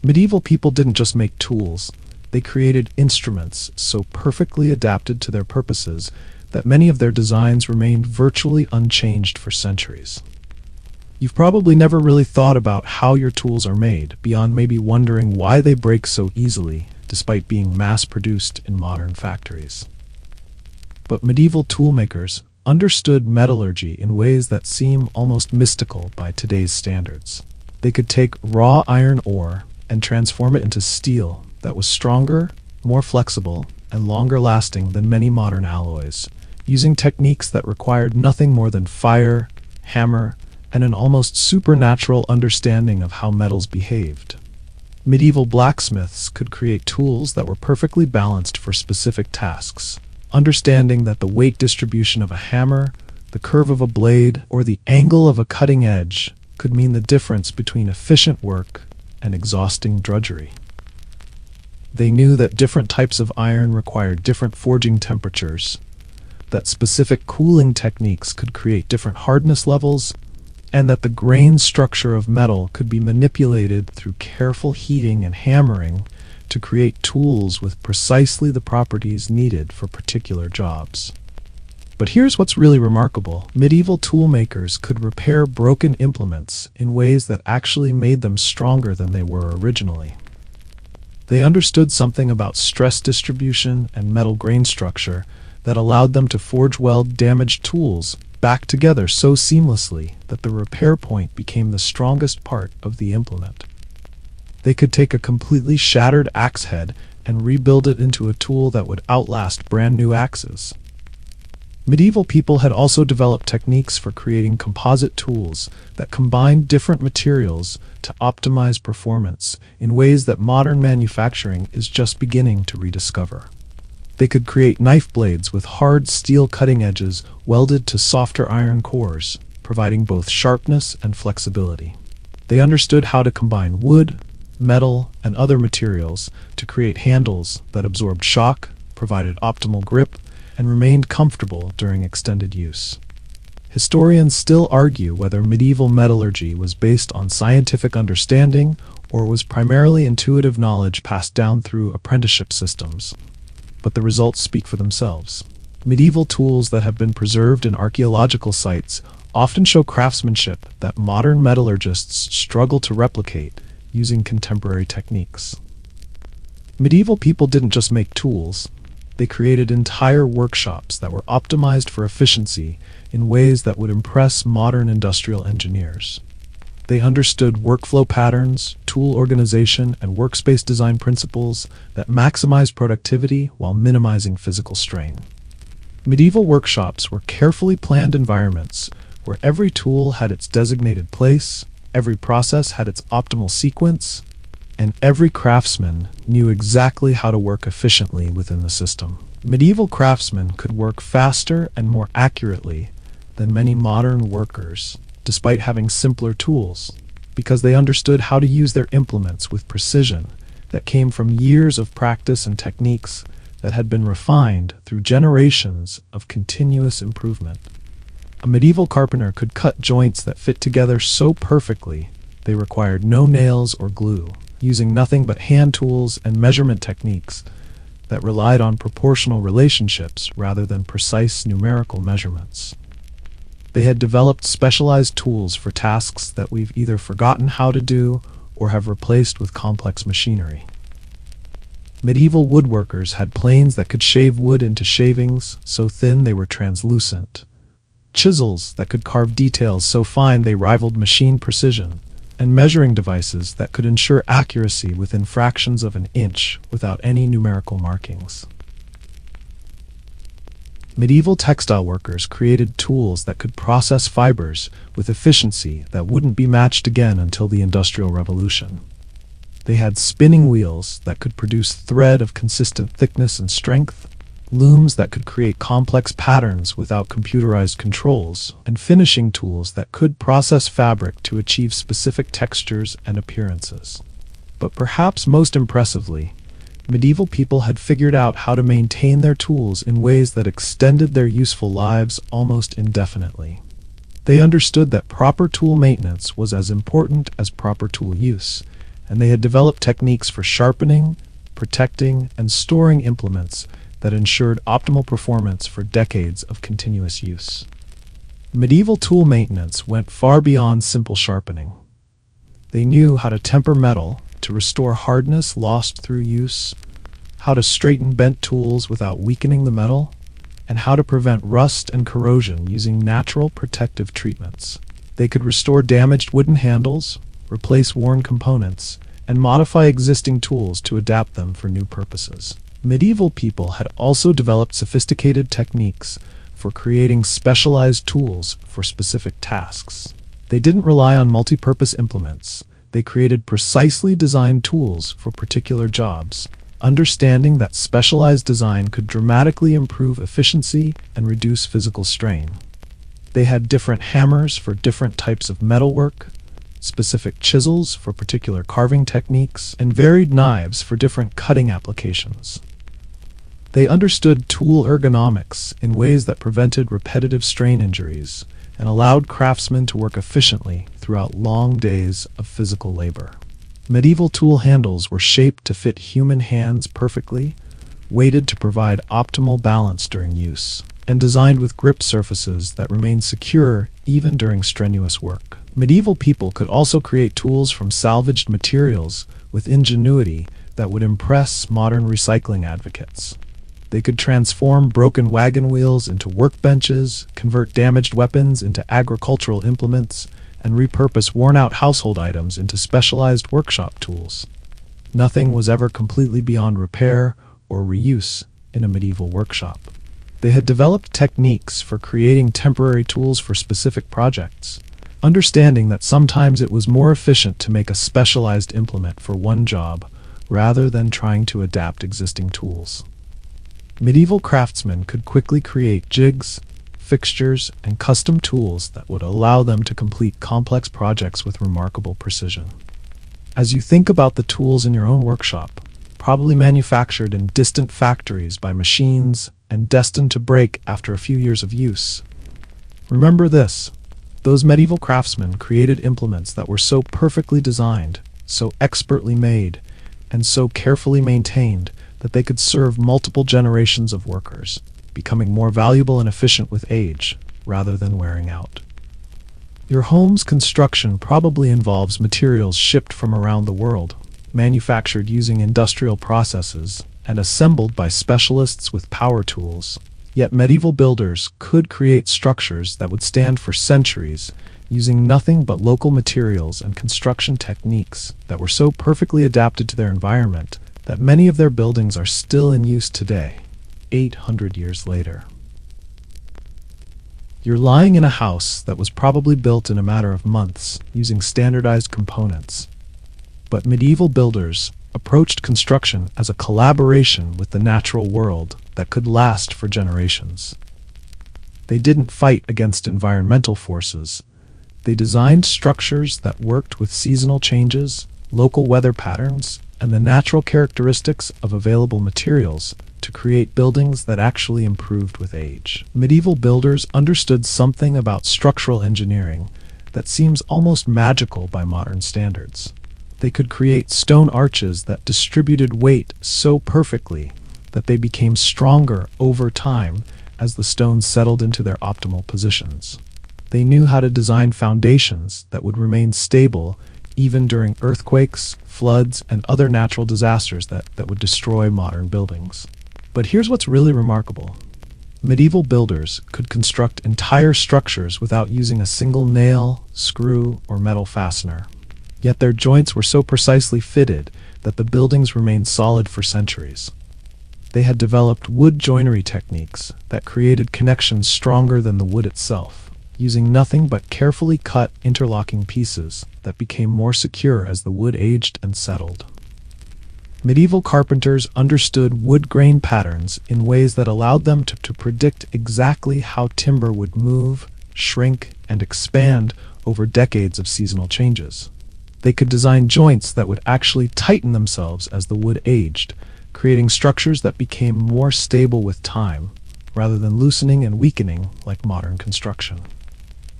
Medieval people didn't just make tools, they created instruments so perfectly adapted to their purposes that many of their designs remained virtually unchanged for centuries. You've probably never really thought about how your tools are made, beyond maybe wondering why they break so easily, despite being mass-produced in modern factories. But medieval toolmakers understood metallurgy in ways that seem almost mystical by today's standards. They could take raw iron ore and transform it into steel that was stronger, more flexible, and longer lasting than many modern alloys, using techniques that required nothing more than fire, hammer, and an almost supernatural understanding of how metals behaved. Medieval blacksmiths could create tools that were perfectly balanced for specific tasks, understanding that the weight distribution of a hammer, the curve of a blade, or the angle of a cutting edge could mean the difference between efficient work and exhausting drudgery. They knew that different types of iron required different forging temperatures, that specific cooling techniques could create different hardness levels, and that the grain structure of metal could be manipulated through careful heating and hammering to create tools with precisely the properties needed for particular jobs. But here's what's really remarkable. Medieval toolmakers could repair broken implements in ways that actually made them stronger than they were originally. They understood something about stress distribution and metal grain structure that allowed them to forge weld damaged tools back together so seamlessly that the repair point became the strongest part of the implement. They could take a completely shattered axe head and rebuild it into a tool that would outlast brand new axes. Medieval people had also developed techniques for creating composite tools that combined different materials to optimize performance in ways that modern manufacturing is just beginning to rediscover. They could create knife blades with hard steel cutting edges welded to softer iron cores, providing both sharpness and flexibility. They understood how to combine wood, metal, and other materials to create handles that absorbed shock, provided optimal grip, and remained comfortable during extended use. Historians still argue whether medieval metallurgy was based on scientific understanding or was primarily intuitive knowledge passed down through apprenticeship systems. But the results speak for themselves. Medieval tools that have been preserved in archaeological sites often show craftsmanship that modern metallurgists struggle to replicate using contemporary techniques. Medieval people didn't just make tools, they created entire workshops that were optimized for efficiency in ways that would impress modern industrial engineers. They understood workflow patterns, tool organization, and workspace design principles that maximize productivity while minimizing physical strain. Medieval workshops were carefully planned environments where every tool had its designated place, every process had its optimal sequence, and every craftsman knew exactly how to work efficiently within the system. Medieval craftsmen could work faster and more accurately than many modern workers, despite having simpler tools, because they understood how to use their implements with precision that came from years of practice and techniques that had been refined through generations of continuous improvement. A medieval carpenter could cut joints that fit together so perfectly they required no nails or glue, using nothing but hand tools and measurement techniques that relied on proportional relationships rather than precise numerical measurements. They had developed specialized tools for tasks that we've either forgotten how to do or have replaced with complex machinery. Medieval woodworkers had planes that could shave wood into shavings so thin they were translucent, chisels that could carve details so fine they rivaled machine precision, and measuring devices that could ensure accuracy within fractions of an inch without any numerical markings. Medieval textile workers created tools that could process fibers with efficiency that wouldn't be matched again until the Industrial Revolution. They had spinning wheels that could produce thread of consistent thickness and strength, looms that could create complex patterns without computerized controls, and finishing tools that could process fabric to achieve specific textures and appearances. But perhaps most impressively, medieval people had figured out how to maintain their tools in ways that extended their useful lives almost indefinitely. They understood that proper tool maintenance was as important as proper tool use, and they had developed techniques for sharpening, protecting, and storing implements that ensured optimal performance for decades of continuous use. Medieval tool maintenance went far beyond simple sharpening. They knew how to temper metal, to restore hardness lost through use, how to straighten bent tools without weakening the metal, and how to prevent rust and corrosion using natural protective treatments. They could restore damaged wooden handles, replace worn components, and modify existing tools to adapt them for new purposes. Medieval people had also developed sophisticated techniques for creating specialized tools for specific tasks. They didn't rely on multi-purpose implements. They created precisely designed tools for particular jobs, understanding that specialized design could dramatically improve efficiency and reduce physical strain. They had different hammers for different types of metalwork, specific chisels for particular carving techniques, and varied knives for different cutting applications. They understood tool ergonomics in ways that prevented repetitive strain injuries and allowed craftsmen to work efficiently throughout long days of physical labor. Medieval tool handles were shaped to fit human hands perfectly, weighted to provide optimal balance during use, and designed with grip surfaces that remained secure even during strenuous work. Medieval people could also create tools from salvaged materials with ingenuity that would impress modern recycling advocates. They could transform broken wagon wheels into workbenches, convert damaged weapons into agricultural implements, and repurpose worn-out household items into specialized workshop tools. Nothing was ever completely beyond repair or reuse in a medieval workshop. They had developed techniques for creating temporary tools for specific projects, understanding that sometimes it was more efficient to make a specialized implement for one job rather than trying to adapt existing tools. Medieval craftsmen could quickly create jigs, fixtures, and custom tools that would allow them to complete complex projects with remarkable precision. As you think about the tools in your own workshop, probably manufactured in distant factories by machines and destined to break after a few years of use, remember this: those medieval craftsmen created implements that were so perfectly designed, so expertly made, and so carefully maintained that they could serve multiple generations of workers, becoming more valuable and efficient with age, rather than wearing out. Your home's construction probably involves materials shipped from around the world, manufactured using industrial processes, and assembled by specialists with power tools. Yet medieval builders could create structures that would stand for centuries, using nothing but local materials and construction techniques that were so perfectly adapted to their environment that many of their buildings are still in use today, 800 years later. You're lying in a house that was probably built in a matter of months using standardized components. But medieval builders approached construction as a collaboration with the natural world that could last for generations. They didn't fight against environmental forces. They designed structures that worked with seasonal changes, local weather patterns, and the natural characteristics of available materials to create buildings that actually improved with age. Medieval builders understood something about structural engineering that seems almost magical by modern standards. They could create stone arches that distributed weight so perfectly that they became stronger over time as the stones settled into their optimal positions. They knew how to design foundations that would remain stable even during earthquakes, floods, and other natural disasters that would destroy modern buildings. But here's what's really remarkable. Medieval builders could construct entire structures without using a single nail, screw, or metal fastener. Yet their joints were so precisely fitted that the buildings remained solid for centuries. They had developed wood joinery techniques that created connections stronger than the wood itself, using nothing but carefully cut interlocking pieces that became more secure as the wood aged and settled. Medieval carpenters understood wood grain patterns in ways that allowed them to predict exactly how timber would move, shrink, and expand over decades of seasonal changes. They could design joints that would actually tighten themselves as the wood aged, creating structures that became more stable with time, rather than loosening and weakening like modern construction.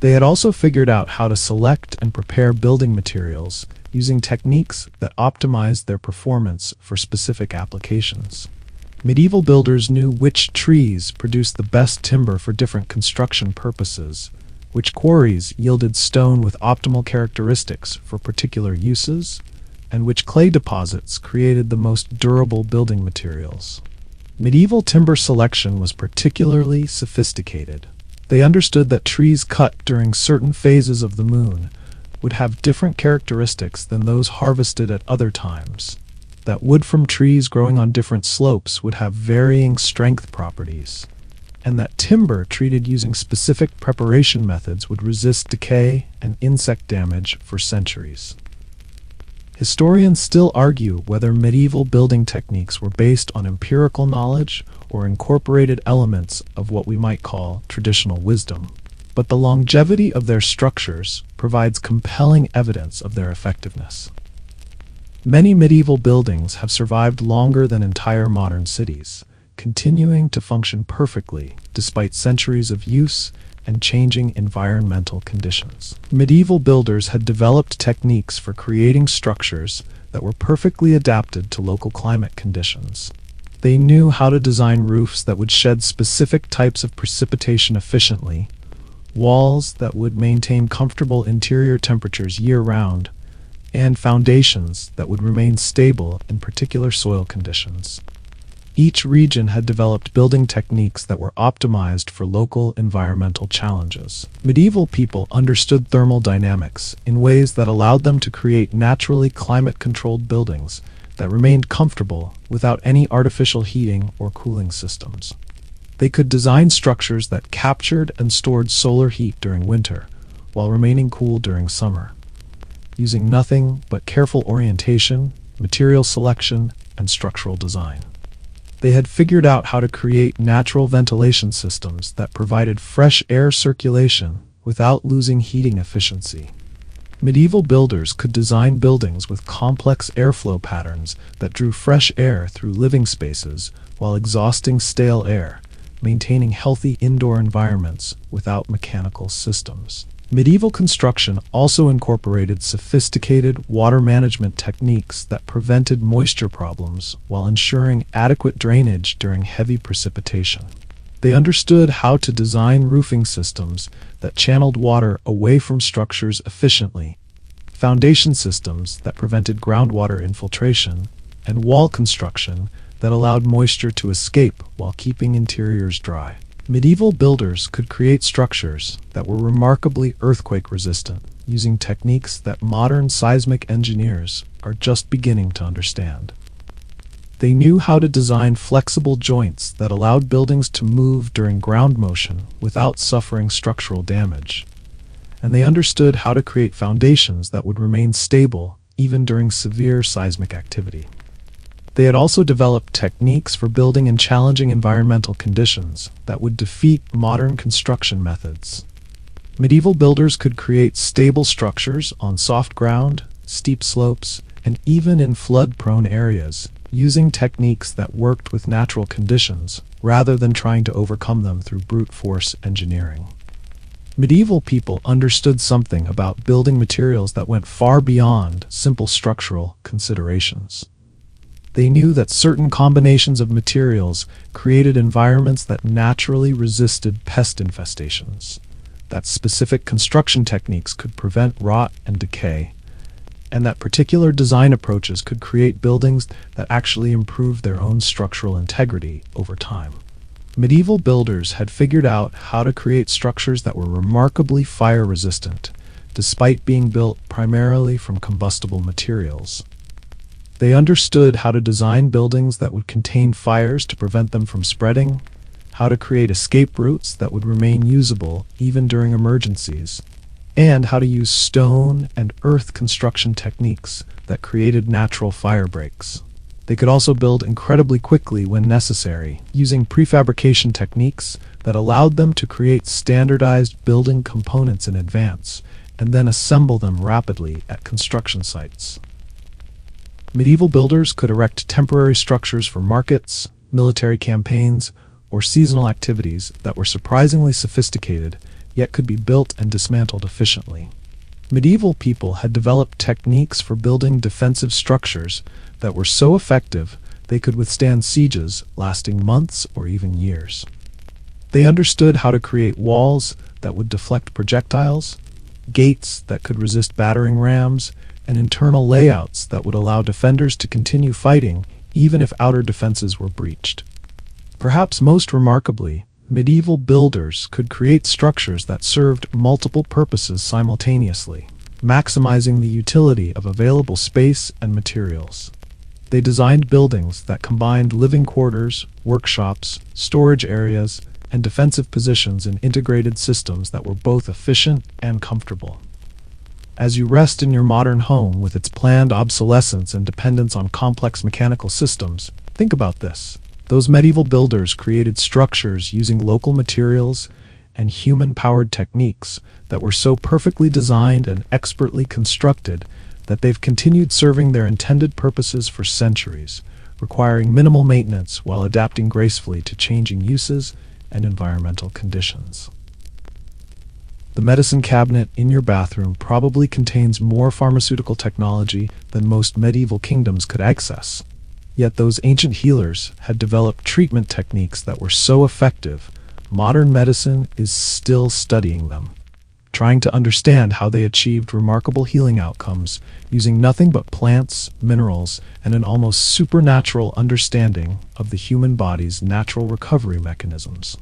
They had also figured out how to select and prepare building materials using techniques that optimized their performance for specific applications. Medieval builders knew which trees produced the best timber for different construction purposes, which quarries yielded stone with optimal characteristics for particular uses, and which clay deposits created the most durable building materials. Medieval timber selection was particularly sophisticated. They understood that trees cut during certain phases of the moon would have different characteristics than those harvested at other times, that wood from trees growing on different slopes would have varying strength properties, and that timber treated using specific preparation methods would resist decay and insect damage for centuries. Historians still argue whether medieval building techniques were based on empirical knowledge or incorporated elements of what we might call traditional wisdom, but the longevity of their structures provides compelling evidence of their effectiveness. Many medieval buildings have survived longer than entire modern cities, continuing to function perfectly despite centuries of use and changing environmental conditions. Medieval builders had developed techniques for creating structures that were perfectly adapted to local climate conditions. They knew how to design roofs that would shed specific types of precipitation efficiently, walls that would maintain comfortable interior temperatures year-round, and foundations that would remain stable in particular soil conditions. Each region had developed building techniques that were optimized for local environmental challenges. Medieval people understood thermal dynamics in ways that allowed them to create naturally climate-controlled buildings that remained comfortable without any artificial heating or cooling systems. They could design structures that captured and stored solar heat during winter, while remaining cool during summer, using nothing but careful orientation, material selection, and structural design. They had figured out how to create natural ventilation systems that provided fresh air circulation without losing heating efficiency. Medieval builders could design buildings with complex airflow patterns that drew fresh air through living spaces while exhausting stale air, maintaining healthy indoor environments without mechanical systems. Medieval construction also incorporated sophisticated water management techniques that prevented moisture problems while ensuring adequate drainage during heavy precipitation. They understood how to design roofing systems that channeled water away from structures efficiently, foundation systems that prevented groundwater infiltration, and wall construction that allowed moisture to escape while keeping interiors dry. Medieval builders could create structures that were remarkably earthquake-resistant, using techniques that modern seismic engineers are just beginning to understand. They knew how to design flexible joints that allowed buildings to move during ground motion without suffering structural damage, and they understood how to create foundations that would remain stable even during severe seismic activity. They had also developed techniques for building in challenging environmental conditions that would defeat modern construction methods. Medieval builders could create stable structures on soft ground, steep slopes, and even in flood-prone areas, using techniques that worked with natural conditions rather than trying to overcome them through brute force engineering. Medieval people understood something about building materials that went far beyond simple structural considerations. They knew that certain combinations of materials created environments that naturally resisted pest infestations, that specific construction techniques could prevent rot and decay, and that particular design approaches could create buildings that actually improved their own structural integrity over time. Medieval builders had figured out how to create structures that were remarkably fire-resistant, despite being built primarily from combustible materials. They understood how to design buildings that would contain fires to prevent them from spreading, how to create escape routes that would remain usable even during emergencies, and how to use stone and earth construction techniques that created natural fire breaks. They could also build incredibly quickly when necessary, using prefabrication techniques that allowed them to create standardized building components in advance and then assemble them rapidly at construction sites. Medieval builders could erect temporary structures for markets, military campaigns, or seasonal activities that were surprisingly sophisticated, yet could be built and dismantled efficiently. Medieval people had developed techniques for building defensive structures that were so effective they could withstand sieges lasting months or even years. They understood how to create walls that would deflect projectiles, gates that could resist battering rams, and internal layouts that would allow defenders to continue fighting even if outer defenses were breached. Perhaps most remarkably, medieval builders could create structures that served multiple purposes simultaneously, maximizing the utility of available space and materials. They designed buildings that combined living quarters, workshops, storage areas, and defensive positions in integrated systems that were both efficient and comfortable. As you rest in your modern home with its planned obsolescence and dependence on complex mechanical systems, think about this. Those medieval builders created structures using local materials and human-powered techniques that were so perfectly designed and expertly constructed that they've continued serving their intended purposes for centuries, requiring minimal maintenance while adapting gracefully to changing uses and environmental conditions. The medicine cabinet in your bathroom probably contains more pharmaceutical technology than most medieval kingdoms could access. Yet those ancient healers had developed treatment techniques that were so effective, modern medicine is still studying them, trying to understand how they achieved remarkable healing outcomes using nothing but plants, minerals, and an almost supernatural understanding of the human body's natural recovery mechanisms.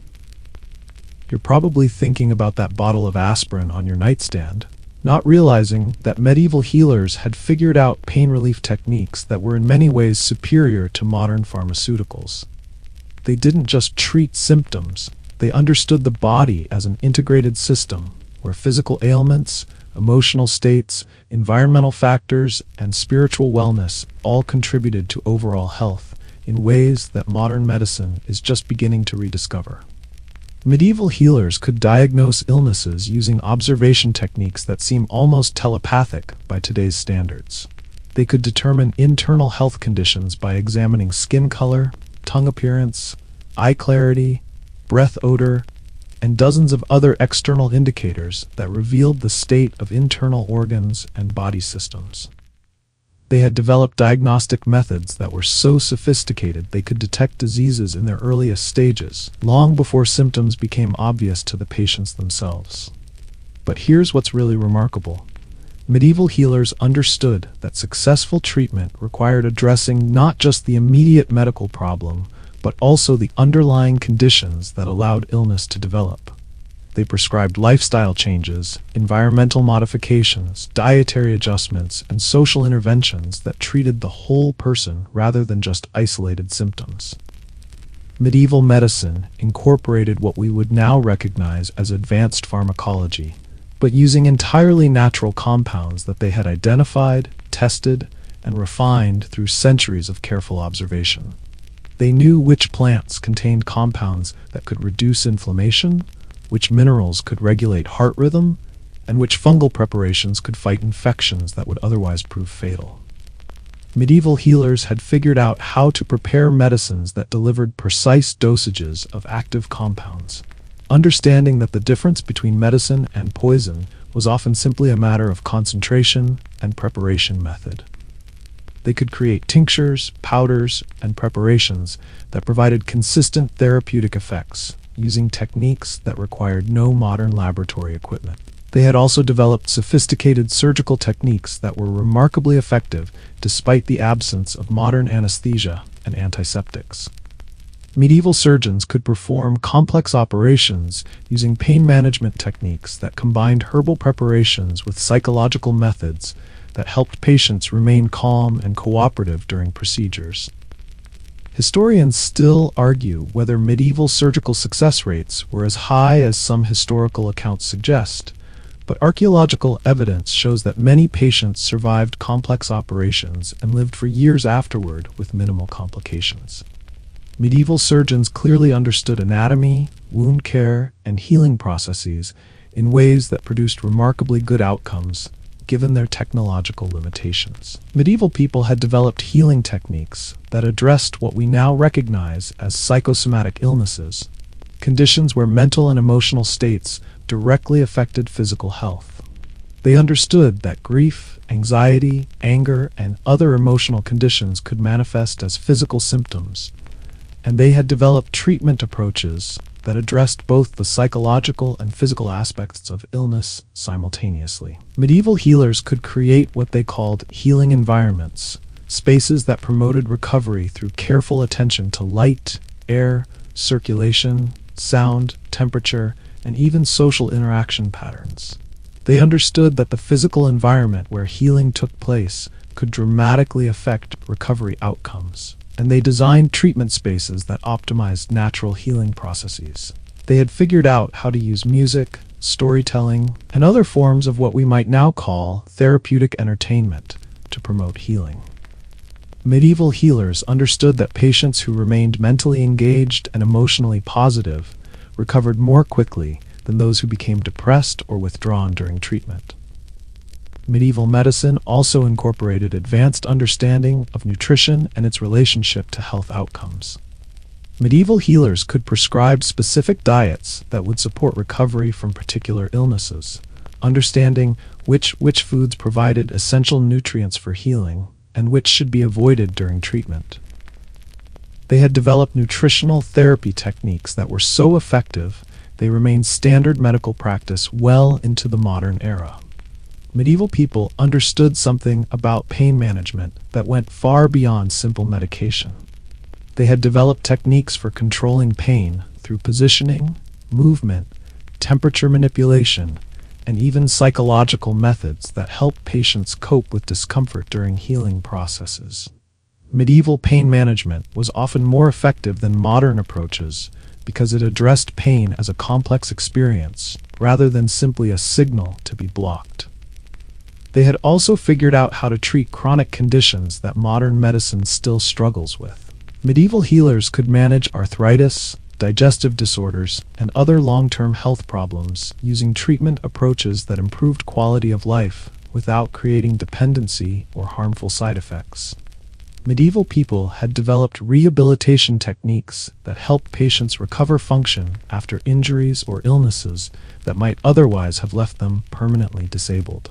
You're probably thinking about that bottle of aspirin on your nightstand, not realizing that medieval healers had figured out pain relief techniques that were in many ways superior to modern pharmaceuticals. They didn't just treat symptoms, they understood the body as an integrated system where physical ailments, emotional states, environmental factors, and spiritual wellness all contributed to overall health in ways that modern medicine is just beginning to rediscover. Medieval healers could diagnose illnesses using observation techniques that seem almost telepathic by today's standards. They could determine internal health conditions by examining skin color, tongue appearance, eye clarity, breath odor, and dozens of other external indicators that revealed the state of internal organs and body systems. They had developed diagnostic methods that were so sophisticated they could detect diseases in their earliest stages, long before symptoms became obvious to the patients themselves. But here's what's really remarkable. Medieval healers understood that successful treatment required addressing not just the immediate medical problem, but also the underlying conditions that allowed illness to develop. They prescribed lifestyle changes, environmental modifications, dietary adjustments, and social interventions that treated the whole person rather than just isolated symptoms. Medieval medicine incorporated what we would now recognize as advanced pharmacology, but using entirely natural compounds that they had identified, tested, and refined through centuries of careful observation. They knew which plants contained compounds that could reduce inflammation, which minerals could regulate heart rhythm, and which fungal preparations could fight infections that would otherwise prove fatal. Medieval healers had figured out how to prepare medicines that delivered precise dosages of active compounds, understanding that the difference between medicine and poison was often simply a matter of concentration and preparation method. They could create tinctures, powders, and preparations that provided consistent therapeutic effects, using techniques that required no modern laboratory equipment. They had also developed sophisticated surgical techniques that were remarkably effective despite the absence of modern anesthesia and antiseptics. Medieval surgeons could perform complex operations using pain management techniques that combined herbal preparations with psychological methods that helped patients remain calm and cooperative during procedures. Historians still argue whether medieval surgical success rates were as high as some historical accounts suggest, but archaeological evidence shows that many patients survived complex operations and lived for years afterward with minimal complications. Medieval surgeons clearly understood anatomy, wound care, and healing processes in ways that produced remarkably good outcomes, given their technological limitations. Medieval people had developed healing techniques that addressed what we now recognize as psychosomatic illnesses, conditions where mental and emotional states directly affected physical health. They understood that grief, anxiety, anger, and other emotional conditions could manifest as physical symptoms, and they had developed treatment approaches that addressed both the psychological and physical aspects of illness simultaneously. Medieval healers could create what they called healing environments, spaces that promoted recovery through careful attention to light, air, circulation, sound, temperature, and even social interaction patterns. They understood that the physical environment where healing took place could dramatically affect recovery outcomes, and they designed treatment spaces that optimized natural healing processes. They had figured out how to use music, storytelling, and other forms of what we might now call therapeutic entertainment to promote healing. Medieval healers understood that patients who remained mentally engaged and emotionally positive recovered more quickly than those who became depressed or withdrawn during treatment. Medieval medicine also incorporated advanced understanding of nutrition and its relationship to health outcomes. Medieval healers could prescribe specific diets that would support recovery from particular illnesses, understanding which foods provided essential nutrients for healing and which should be avoided during treatment. They had developed nutritional therapy techniques that were so effective they remained standard medical practice well into the modern era. Medieval people understood something about pain management that went far beyond simple medication. They had developed techniques for controlling pain through positioning, movement, temperature manipulation, and even psychological methods that help patients cope with discomfort during healing processes. Medieval pain management was often more effective than modern approaches because it addressed pain as a complex experience rather than simply a signal to be blocked. They had also figured out how to treat chronic conditions that modern medicine still struggles with. Medieval healers could manage arthritis, digestive disorders, and other long-term health problems using treatment approaches that improved quality of life without creating dependency or harmful side effects. Medieval people had developed rehabilitation techniques that helped patients recover function after injuries or illnesses that might otherwise have left them permanently disabled.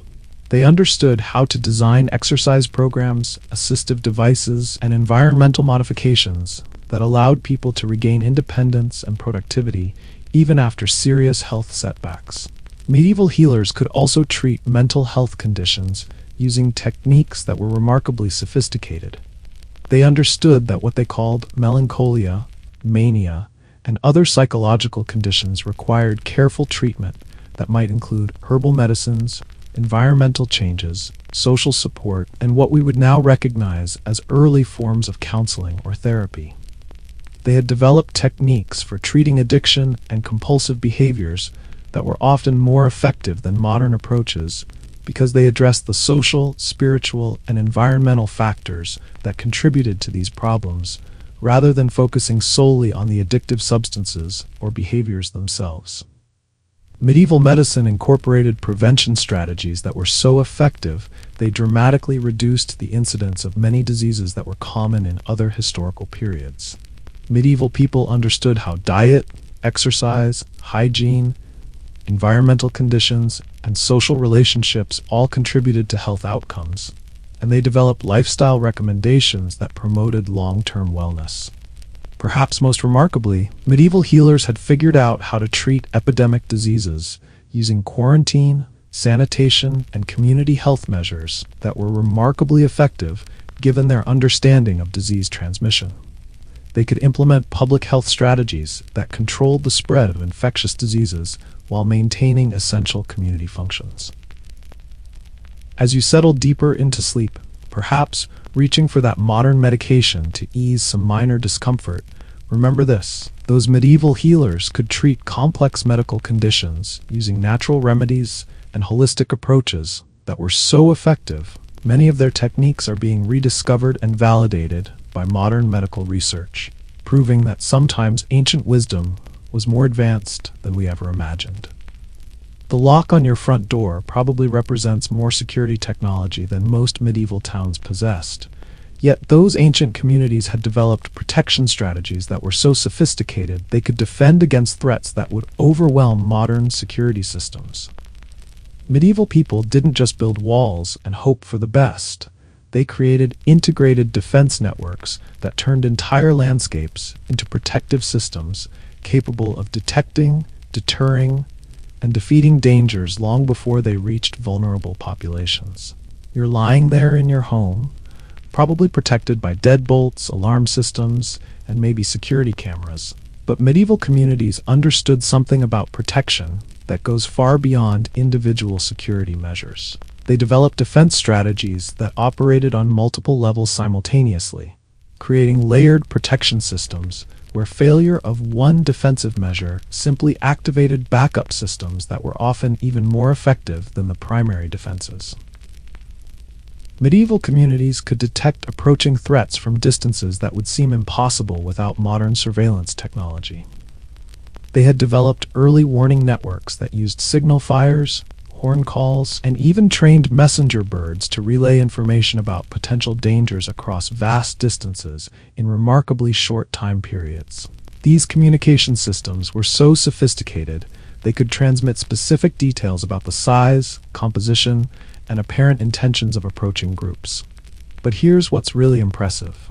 They understood how to design exercise programs, assistive devices, and environmental modifications that allowed people to regain independence and productivity even after serious health setbacks. Medieval healers could also treat mental health conditions using techniques that were remarkably sophisticated. They understood that what they called melancholia, mania, and other psychological conditions required careful treatment that might include herbal medicines, environmental changes, social support, and what we would now recognize as early forms of counseling or therapy. They had developed techniques for treating addiction and compulsive behaviors that were often more effective than modern approaches because they addressed the social, spiritual, and environmental factors that contributed to these problems, rather than focusing solely on the addictive substances or behaviors themselves. Medieval medicine incorporated prevention strategies that were so effective they dramatically reduced the incidence of many diseases that were common in other historical periods. Medieval people understood how diet, exercise, hygiene, environmental conditions, and social relationships all contributed to health outcomes, and they developed lifestyle recommendations that promoted long-term wellness. Perhaps most remarkably, medieval healers had figured out how to treat epidemic diseases using quarantine, sanitation, and community health measures that were remarkably effective given their understanding of disease transmission. They could implement public health strategies that controlled the spread of infectious diseases while maintaining essential community functions. As you settle deeper into sleep, perhaps reaching for that modern medication to ease some minor discomfort, remember this: those medieval healers could treat complex medical conditions using natural remedies and holistic approaches that were so effective, many of their techniques are being rediscovered and validated by modern medical research, proving that sometimes ancient wisdom was more advanced than we ever imagined. The lock on your front door probably represents more security technology than most medieval towns possessed, yet those ancient communities had developed protection strategies that were so sophisticated they could defend against threats that would overwhelm modern security systems. Medieval people didn't just build walls and hope for the best. They created integrated defense networks that turned entire landscapes into protective systems, capable of detecting, deterring, and defeating dangers long before they reached vulnerable populations. You're lying there in your home, probably protected by deadbolts, alarm systems, and maybe security cameras. But medieval communities understood something about protection that goes far beyond individual security measures. They developed defense strategies that operated on multiple levels simultaneously, creating layered protection systems where failure of one defensive measure simply activated backup systems that were often even more effective than the primary defenses. Medieval communities could detect approaching threats from distances that would seem impossible without modern surveillance technology. They had developed early warning networks that used signal fires, horn calls, and even trained messenger birds to relay information about potential dangers across vast distances in remarkably short time periods. These communication systems were so sophisticated they could transmit specific details about the size, composition, and apparent intentions of approaching groups. But here's what's really impressive.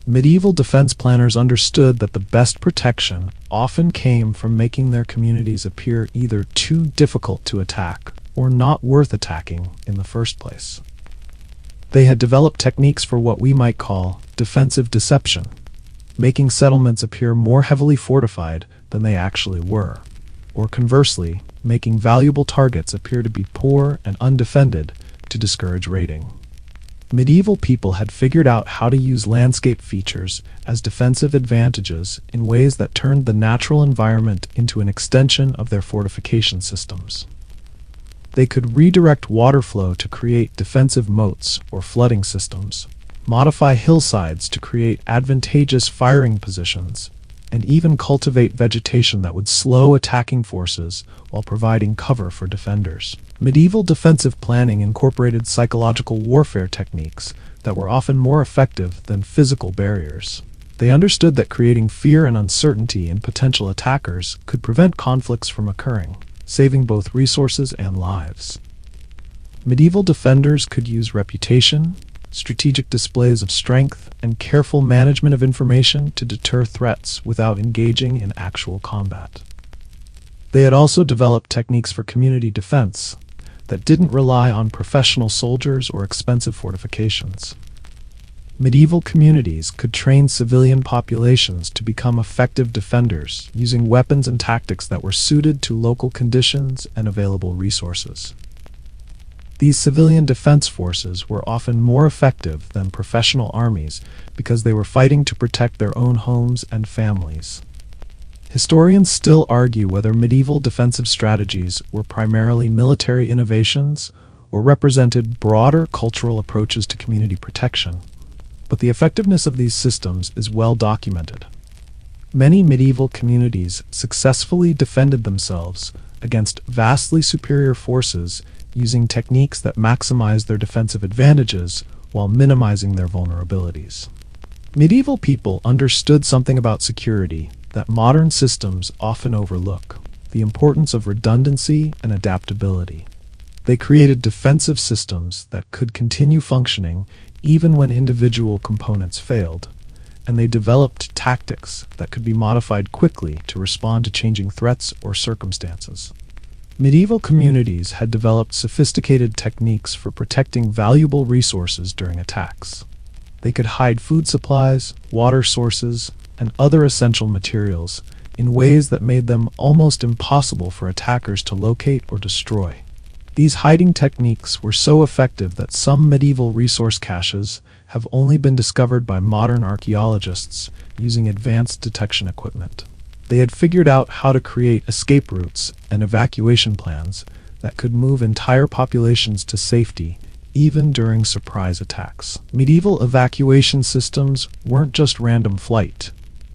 Medieval defense planners understood that the best protection often came from making their communities appear either too difficult to attack or not worth attacking in the first place. They had developed techniques for what we might call defensive deception, making settlements appear more heavily fortified than they actually were, or conversely, making valuable targets appear to be poor and undefended to discourage raiding. Medieval people had figured out how to use landscape features as defensive advantages in ways that turned the natural environment into an extension of their fortification systems. They could redirect water flow to create defensive moats or flooding systems, modify hillsides to create advantageous firing positions, and even cultivate vegetation that would slow attacking forces while providing cover for defenders. Medieval defensive planning incorporated psychological warfare techniques that were often more effective than physical barriers. They understood that creating fear and uncertainty in potential attackers could prevent conflicts from occurring, saving both resources and lives. Medieval defenders could use reputation, strategic displays of strength, and careful management of information to deter threats without engaging in actual combat. They had also developed techniques for community defense that didn't rely on professional soldiers or expensive fortifications. Medieval communities could train civilian populations to become effective defenders using weapons and tactics that were suited to local conditions and available resources. These civilian defense forces were often more effective than professional armies because they were fighting to protect their own homes and families. Historians still argue whether medieval defensive strategies were primarily military innovations or represented broader cultural approaches to community protection, but the effectiveness of these systems is well documented. Many medieval communities successfully defended themselves against vastly superior forces using techniques that maximize their defensive advantages while minimizing their vulnerabilities. Medieval people understood something about security that modern systems often overlook: the importance of redundancy and adaptability. They created defensive systems that could continue functioning even when individual components failed, and they developed tactics that could be modified quickly to respond to changing threats or circumstances. Medieval communities had developed sophisticated techniques for protecting valuable resources during attacks. They could hide food supplies, water sources, and other essential materials in ways that made them almost impossible for attackers to locate or destroy. These hiding techniques were so effective that some medieval resource caches have only been discovered by modern archaeologists using advanced detection equipment. They had figured out how to create escape routes and evacuation plans that could move entire populations to safety even during surprise attacks. Medieval evacuation systems weren't just random flight.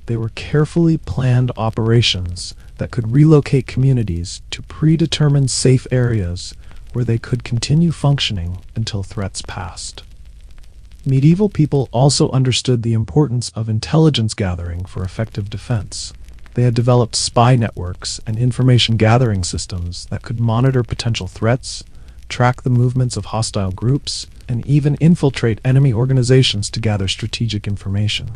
They were carefully planned operations that could relocate communities to predetermined safe areas where they could continue functioning until threats passed. Medieval people also understood the importance of intelligence gathering for effective defense. They had developed spy networks and information gathering systems that could monitor potential threats, track the movements of hostile groups, and even infiltrate enemy organizations to gather strategic information.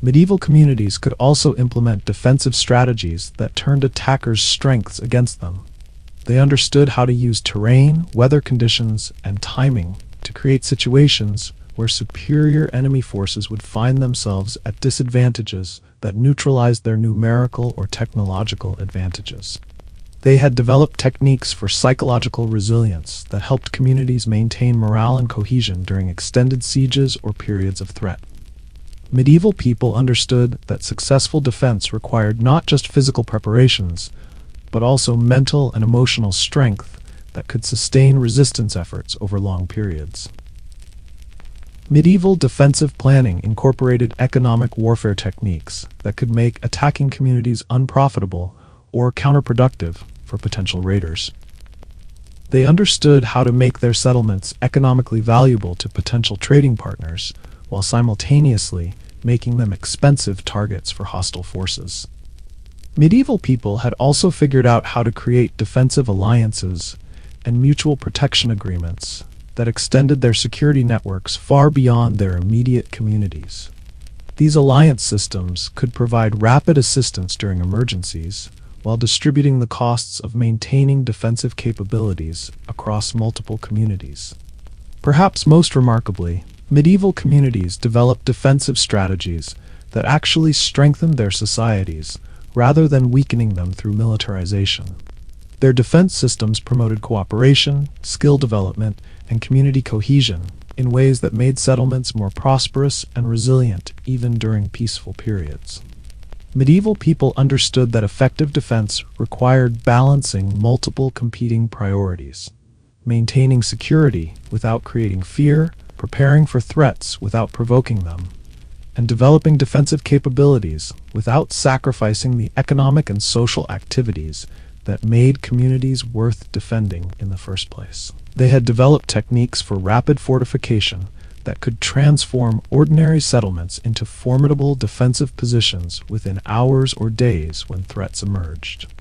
Medieval communities could also implement defensive strategies that turned attackers' strengths against them. They understood how to use terrain, weather conditions, and timing to create situations where superior enemy forces would find themselves at disadvantages that neutralized their numerical or technological advantages. They had developed techniques for psychological resilience that helped communities maintain morale and cohesion during extended sieges or periods of threat. Medieval people understood that successful defense required not just physical preparations, but also mental and emotional strength that could sustain resistance efforts over long periods. Medieval defensive planning incorporated economic warfare techniques that could make attacking communities unprofitable or counterproductive for potential raiders. They understood how to make their settlements economically valuable to potential trading partners, while simultaneously making them expensive targets for hostile forces. Medieval people had also figured out how to create defensive alliances and mutual protection agreements that extended their security networks far beyond their immediate communities. These alliance systems could provide rapid assistance during emergencies, while distributing the costs of maintaining defensive capabilities across multiple communities. Perhaps most remarkably, medieval communities developed defensive strategies that actually strengthened their societies rather than weakening them through militarization. Their defense systems promoted cooperation, skill development, and community cohesion in ways that made settlements more prosperous and resilient even during peaceful periods. Medieval people understood that effective defense required balancing multiple competing priorities: maintaining security without creating fear, preparing for threats without provoking them, and developing defensive capabilities without sacrificing the economic and social activities that made communities worth defending in the first place. They had developed techniques for rapid fortification that could transform ordinary settlements into formidable defensive positions within hours or days when threats emerged.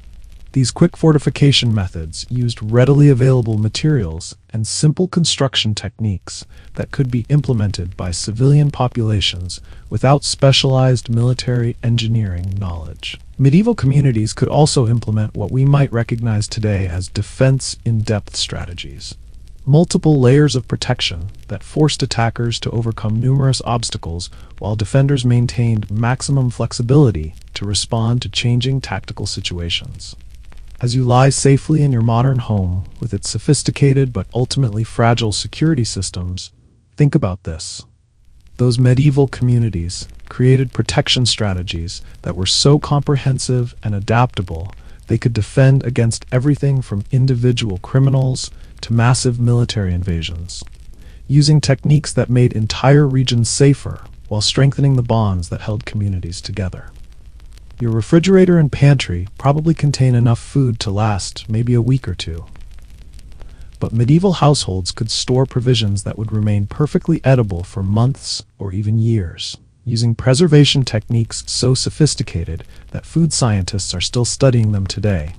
These quick fortification methods used readily available materials and simple construction techniques that could be implemented by civilian populations without specialized military engineering knowledge. Medieval communities could also implement what we might recognize today as defense in-depth strategies: multiple layers of protection that forced attackers to overcome numerous obstacles while defenders maintained maximum flexibility to respond to changing tactical situations. As you lie safely in your modern home with its sophisticated but ultimately fragile security systems, think about this. Those medieval communities created protection strategies that were so comprehensive and adaptable they could defend against everything from individual criminals to massive military invasions, using techniques that made entire regions safer while strengthening the bonds that held communities together. Your refrigerator and pantry probably contain enough food to last maybe a week or two. But medieval households could store provisions that would remain perfectly edible for months or even years, using preservation techniques so sophisticated that food scientists are still studying them today,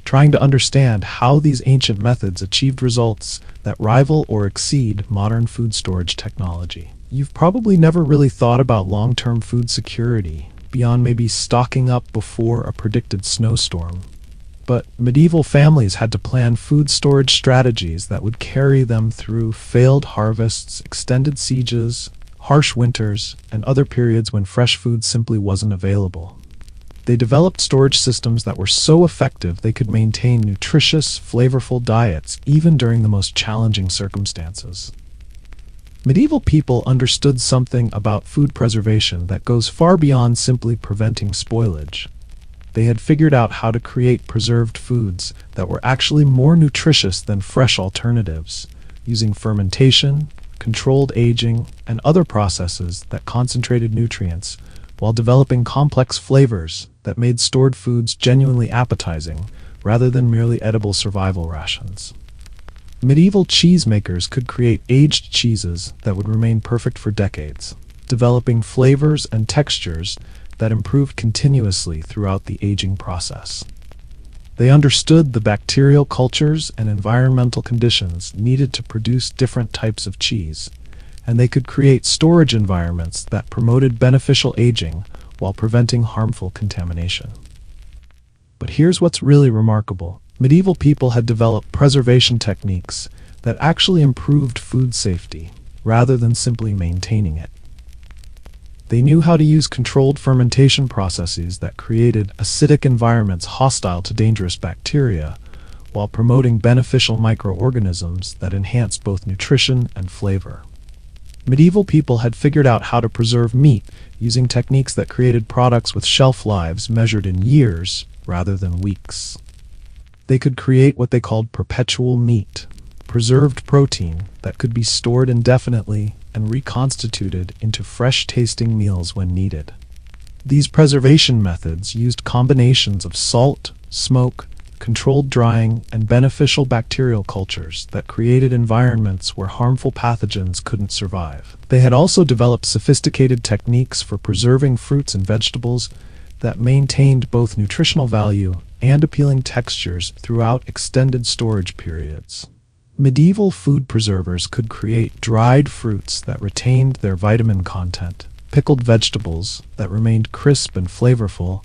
trying to understand how these ancient methods achieved results that rival or exceed modern food storage technology. You've probably never really thought about long-term food security beyond maybe stocking up before a predicted snowstorm. But medieval families had to plan food storage strategies that would carry them through failed harvests, extended sieges, harsh winters, and other periods when fresh food simply wasn't available. They developed storage systems that were so effective they could maintain nutritious, flavorful diets even during the most challenging circumstances. Medieval people understood something about food preservation that goes far beyond simply preventing spoilage. They had figured out how to create preserved foods that were actually more nutritious than fresh alternatives, using fermentation, controlled aging, and other processes that concentrated nutrients, while developing complex flavors that made stored foods genuinely appetizing, rather than merely edible survival rations. Medieval cheesemakers could create aged cheeses that would remain perfect for decades, developing flavors and textures that improved continuously throughout the aging process. They understood the bacterial cultures and environmental conditions needed to produce different types of cheese, and they could create storage environments that promoted beneficial aging while preventing harmful contamination. But here's what's really remarkable. Medieval people had developed preservation techniques that actually improved food safety, rather than simply maintaining it. They knew how to use controlled fermentation processes that created acidic environments hostile to dangerous bacteria, while promoting beneficial microorganisms that enhanced both nutrition and flavor. Medieval people had figured out how to preserve meat using techniques that created products with shelf lives measured in years rather than weeks. They could create what they called perpetual meat, preserved protein that could be stored indefinitely and reconstituted into fresh-tasting meals when needed. These preservation methods used combinations of salt, smoke, controlled drying, and beneficial bacterial cultures that created environments where harmful pathogens couldn't survive. They had also developed sophisticated techniques for preserving fruits and vegetables that maintained both nutritional value and appealing textures throughout extended storage periods. Medieval food preservers could create dried fruits that retained their vitamin content, pickled vegetables that remained crisp and flavorful,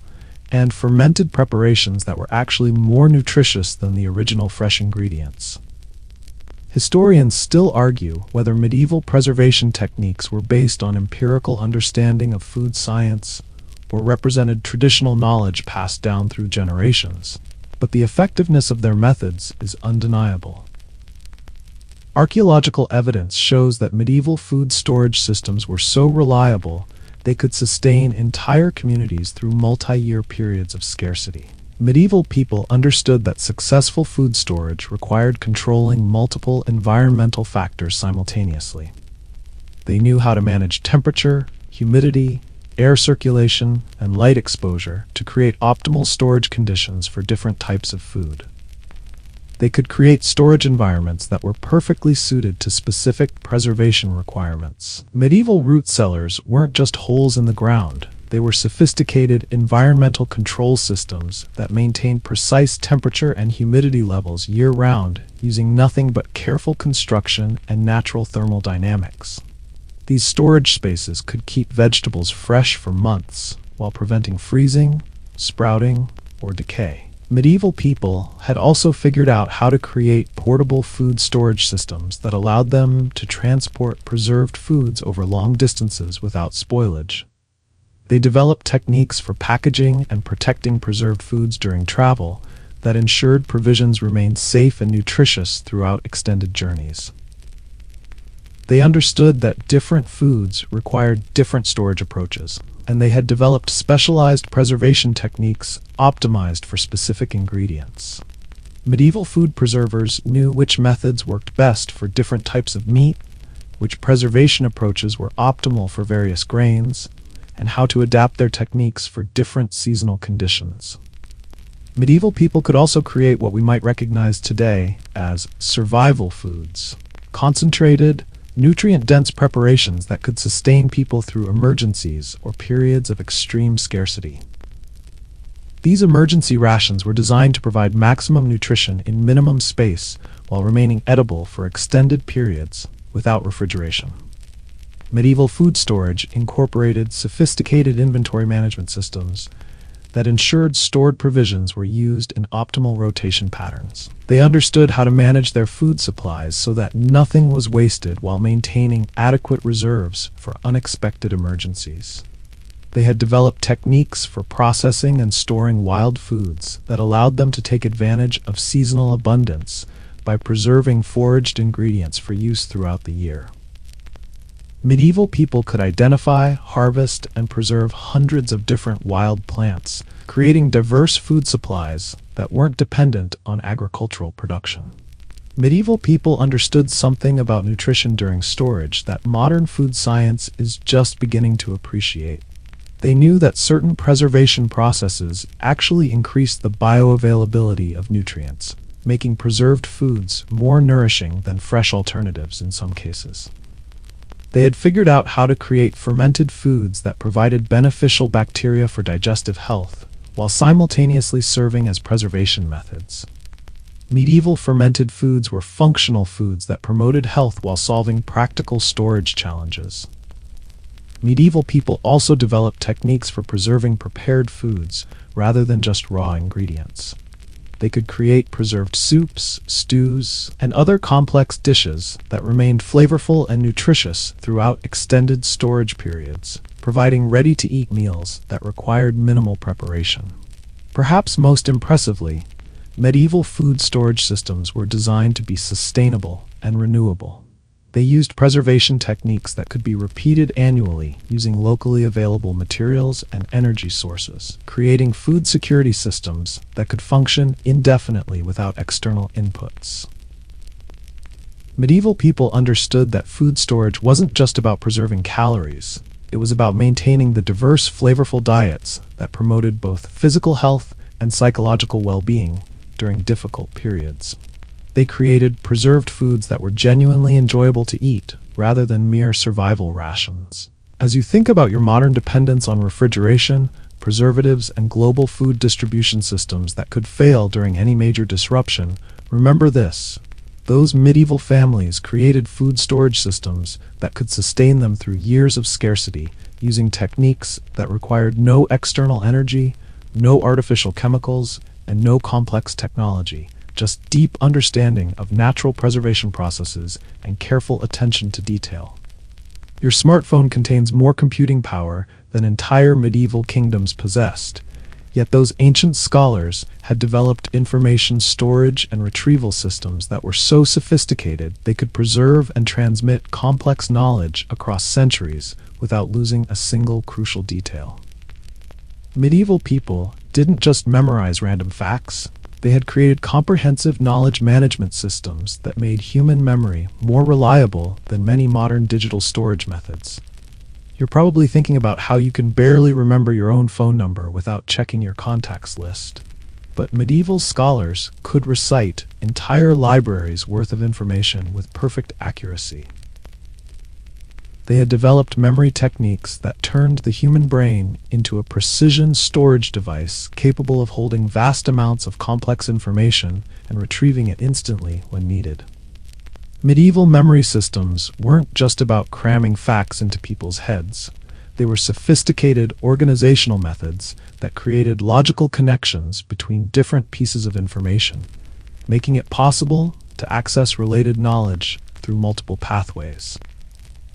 and fermented preparations that were actually more nutritious than the original fresh ingredients. Historians still argue whether medieval preservation techniques were based on empirical understanding of food science or represented traditional knowledge passed down through generations, but the effectiveness of their methods is undeniable. Archaeological evidence shows that medieval food storage systems were so reliable they could sustain entire communities through multi-year periods of scarcity. Medieval people understood that successful food storage required controlling multiple environmental factors simultaneously. They knew how to manage temperature, humidity, air circulation, and light exposure to create optimal storage conditions for different types of food. They could create storage environments that were perfectly suited to specific preservation requirements. Medieval root cellars weren't just holes in the ground. They were sophisticated environmental control systems that maintained precise temperature and humidity levels year-round using nothing but careful construction and natural thermal dynamics. These storage spaces could keep vegetables fresh for months while preventing freezing, sprouting, or decay. Medieval people had also figured out how to create portable food storage systems that allowed them to transport preserved foods over long distances without spoilage. They developed techniques for packaging and protecting preserved foods during travel that ensured provisions remained safe and nutritious throughout extended journeys. They understood that different foods required different storage approaches, and they had developed specialized preservation techniques optimized for specific ingredients. Medieval food preservers knew which methods worked best for different types of meat, which preservation approaches were optimal for various grains, and how to adapt their techniques for different seasonal conditions. Medieval people could also create what we might recognize today as survival foods, concentrated, nutrient-dense preparations that could sustain people through emergencies or periods of extreme scarcity. These emergency rations were designed to provide maximum nutrition in minimum space while remaining edible for extended periods without refrigeration. Medieval food storage incorporated sophisticated inventory management systems that ensured stored provisions were used in optimal rotation patterns. They understood how to manage their food supplies so that nothing was wasted while maintaining adequate reserves for unexpected emergencies. They had developed techniques for processing and storing wild foods that allowed them to take advantage of seasonal abundance by preserving foraged ingredients for use throughout the year. Medieval people could identify, harvest, and preserve hundreds of different wild plants, creating diverse food supplies that weren't dependent on agricultural production. Medieval people understood something about nutrition during storage that modern food science is just beginning to appreciate. They knew that certain preservation processes actually increased the bioavailability of nutrients, making preserved foods more nourishing than fresh alternatives in some cases. They had figured out how to create fermented foods that provided beneficial bacteria for digestive health, while simultaneously serving as preservation methods. Medieval fermented foods were functional foods that promoted health while solving practical storage challenges. Medieval people also developed techniques for preserving prepared foods rather than just raw ingredients. They could create preserved soups, stews, and other complex dishes that remained flavorful and nutritious throughout extended storage periods, providing ready-to-eat meals that required minimal preparation. Perhaps most impressively, medieval food storage systems were designed to be sustainable and renewable. They used preservation techniques that could be repeated annually using locally available materials and energy sources, creating food security systems that could function indefinitely without external inputs. Medieval people understood that food storage wasn't just about preserving calories. It was about maintaining the diverse, flavorful diets that promoted both physical health and psychological well-being during difficult periods. They created preserved foods that were genuinely enjoyable to eat, rather than mere survival rations. As you think about your modern dependence on refrigeration, preservatives, and global food distribution systems that could fail during any major disruption, remember this: those medieval families created food storage systems that could sustain them through years of scarcity, using techniques that required no external energy, no artificial chemicals, and no complex technology. Just deep understanding of natural preservation processes and careful attention to detail. Your smartphone contains more computing power than entire medieval kingdoms possessed, yet those ancient scholars had developed information storage and retrieval systems that were so sophisticated they could preserve and transmit complex knowledge across centuries without losing a single crucial detail. Medieval people didn't just memorize random facts. They had created comprehensive knowledge management systems that made human memory more reliable than many modern digital storage methods. You're probably thinking about how you can barely remember your own phone number without checking your contacts list. But medieval scholars could recite entire libraries worth of information with perfect accuracy. They had developed memory techniques that turned the human brain into a precision storage device capable of holding vast amounts of complex information and retrieving it instantly when needed. Medieval memory systems weren't just about cramming facts into people's heads. They were sophisticated organizational methods that created logical connections between different pieces of information, making it possible to access related knowledge through multiple pathways.